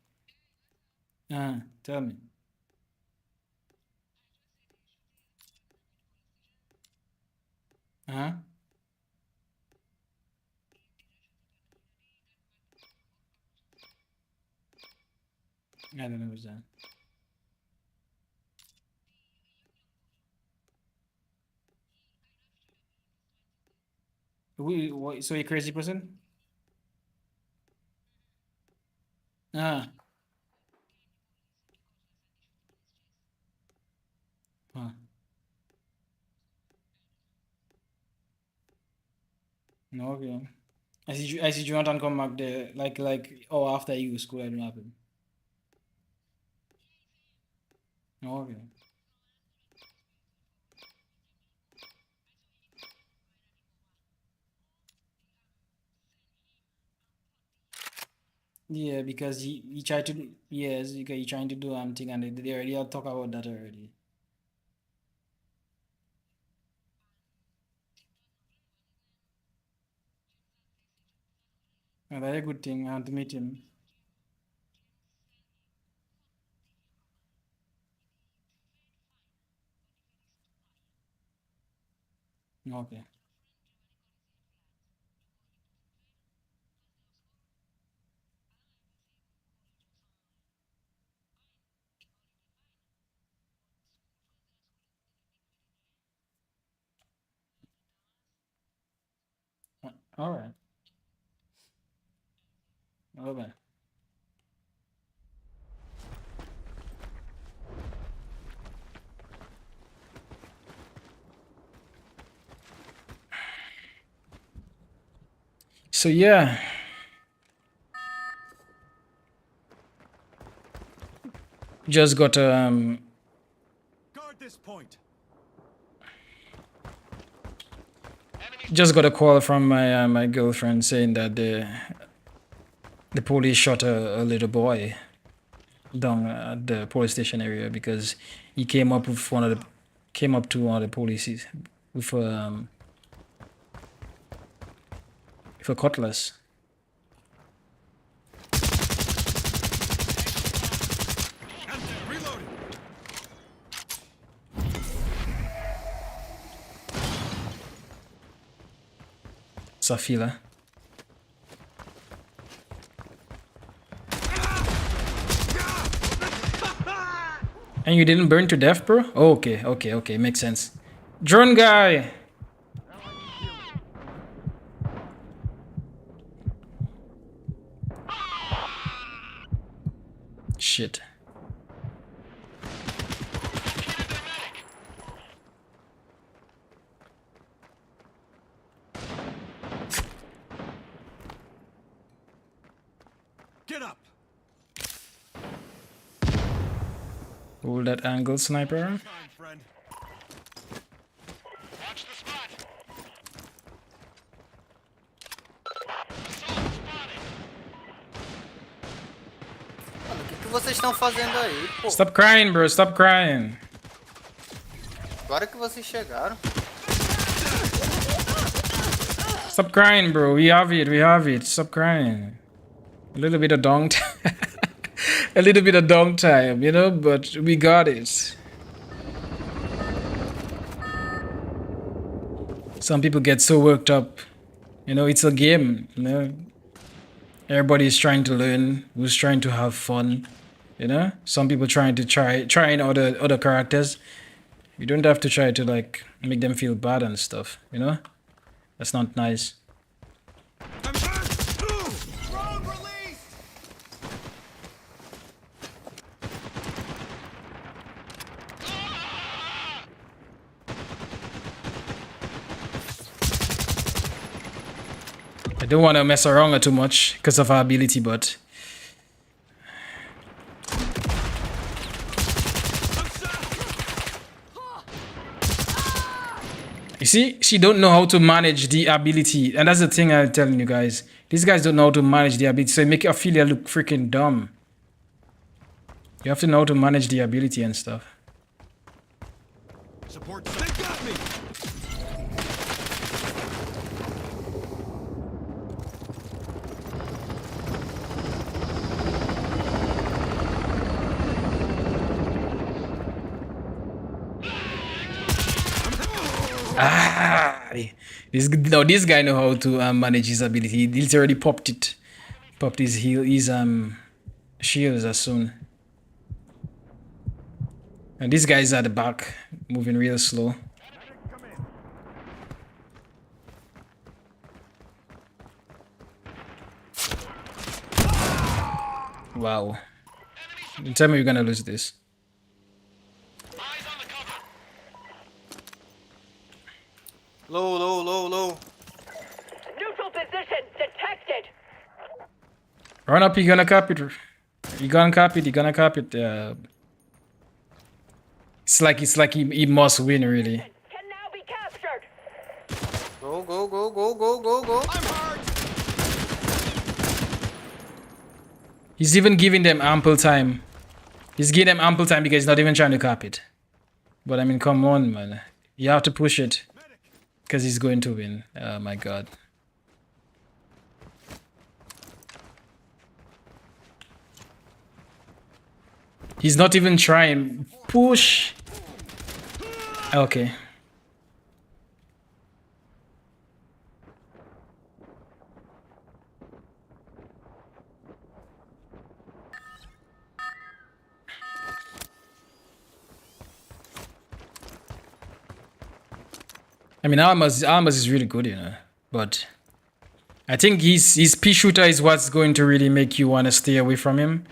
Tell me. Uh-huh. I don't know what's that. So a crazy person? Ah. Huh. No, okay. I see Jonathan come back there like after you school it happen. No, okay. Yeah, because he tried to do, yes, because he trying to do thing and they already all talk about that already. And that's a good thing. I want to meet him. Okay. All right. Okay. So yeah, just got Guard this point. a call from my my girlfriend saying that the police shot a little boy down at the police station area because he came up with one of the came up to one of the police with a cutlass. Reloading. Safila. And you didn't burn to death, bro? Oh, okay, makes sense. Drone guy! Shit. Get up. Hold that angle, sniper. Time, friend. Watch the spot. Assault spotted. Mano, o que vocês estão fazendo aí, pô? Stop crying, bro. Stop crying. Agora que vocês chegaram. Stop crying, bro. We have it. We have it. Stop crying. A little bit of dong time. A little bit of dong time, you know, but we got it. Some people get so worked up. You know, it's a game, you know. Everybody's trying to learn, who's trying to have fun, you know. Some people trying to trying other characters. You don't have to try to like make them feel bad and stuff, you know. That's not nice. I'm hurt. Drone released. I don't want to mess around too much because of her ability, but you see, she don't know how to manage the ability, and that's the thing I'm telling you guys. These guys don't know how to manage the ability, so it make Ophelia look freaking dumb. You have to know how to manage the ability and stuff. Support. They got me. This guy know how to manage his ability. He literally popped his shields as soon. And this guy's at the back, moving real slow. Wow. Don't tell me you're gonna lose this. Eyes on the cover. Low. Neutral position detected. Run up, you're gonna copy it. You're gonna copy it. It's like he must win, really. Can now be captured. Go. I'm hurt. He's even giving them ample time. He's giving them ample time because he's not even trying to copy it. But I mean, come on, man. You have to push it. Because he's going to win. Oh my god. He's not even trying. Push. Okay. I mean, Almas is really good, you know, but I think his pea shooter is what's going to really make you want to stay away from him.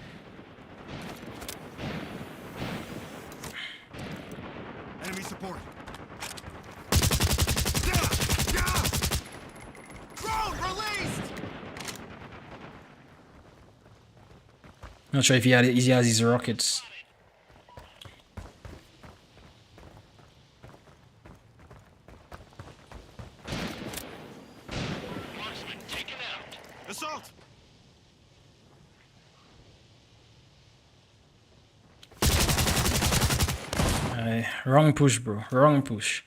Enemy support. Drone released. Not sure if he has his rockets. Marksman taken out. Assault. Wrong push, bro. Wrong push.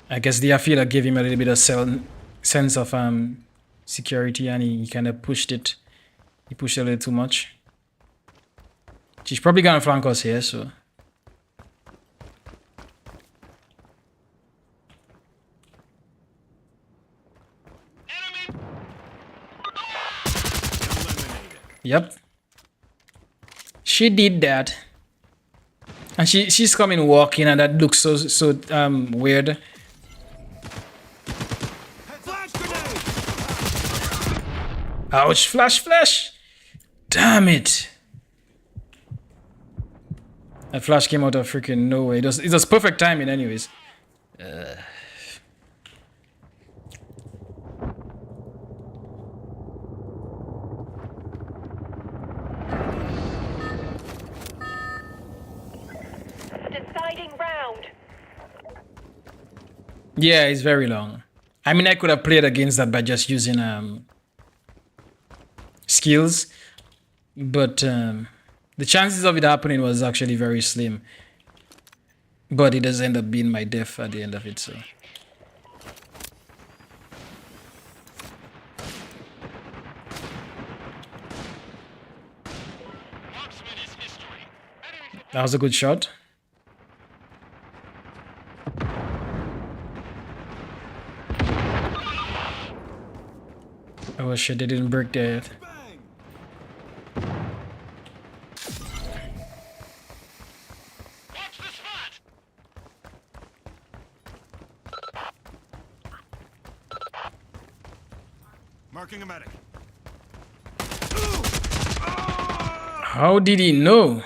I guess the affiliate gave him a little bit of sense of security, and he kind of pushed it. He pushed a little too much. She's probably gonna flank us here, so. Yep. She did that. And she's coming walking, and that looks so weird. Flash grenade! Ouch, flash. Damn it. That flash came out of freaking nowhere. It was perfect timing anyways. Deciding round. Yeah, it's very long. I mean, I could have played against that by just using skills, but the chances of it happening was actually very slim. But it does end up being my death at the end of it, so. Marksman is history. Enemy That was a good shot. Oh shit, they didn't break there yet. Bang! watch the spot. Marking a medic. How did he know?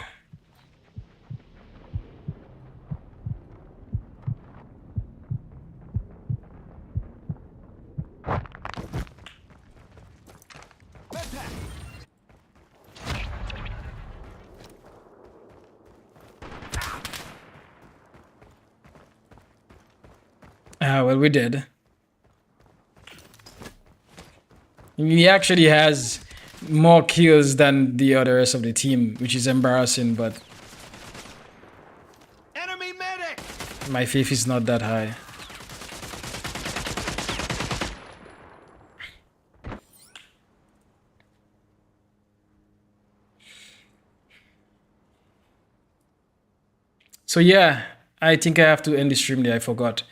Well, we did. He actually has more kills than the other rest of the team, which is embarrassing, but Enemy medic! my faith is not that high. So yeah, I think I have to end the stream there. I forgot.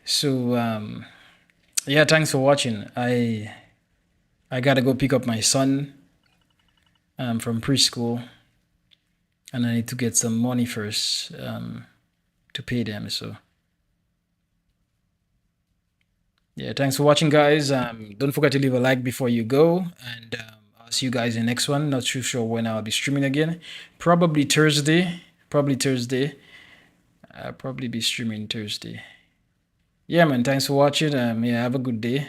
So yeah, thanks for watching. I gotta go pick up my son from preschool, and I need to get some money first to pay them. So yeah, thanks for watching, guys. Don't forget to leave a like before you go, and I'll see you guys in the next one. Not too sure when I'll be streaming again. Probably Thursday. I'll probably be streaming Thursday. Yeah, man, thanks for watching. Yeah, have a good day.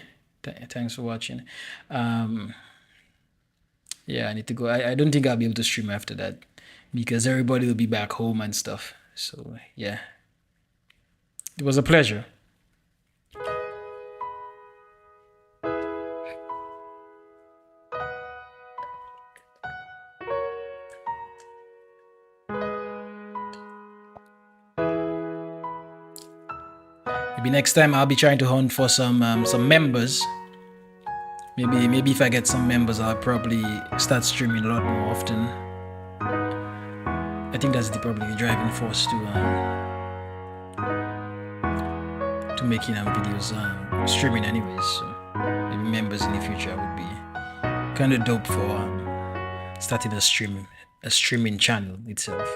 Thanks for watching. Yeah, I need to go. I don't think I'll be able to stream after that because everybody will be back home and stuff. So yeah, it was a pleasure. Maybe next time I'll be trying to hunt for some members. Maybe if I get some members, I'll probably start streaming a lot more often. I think that's probably the driving force to making videos streaming anyways. So maybe members in the future would be kind of dope for starting a streaming channel itself.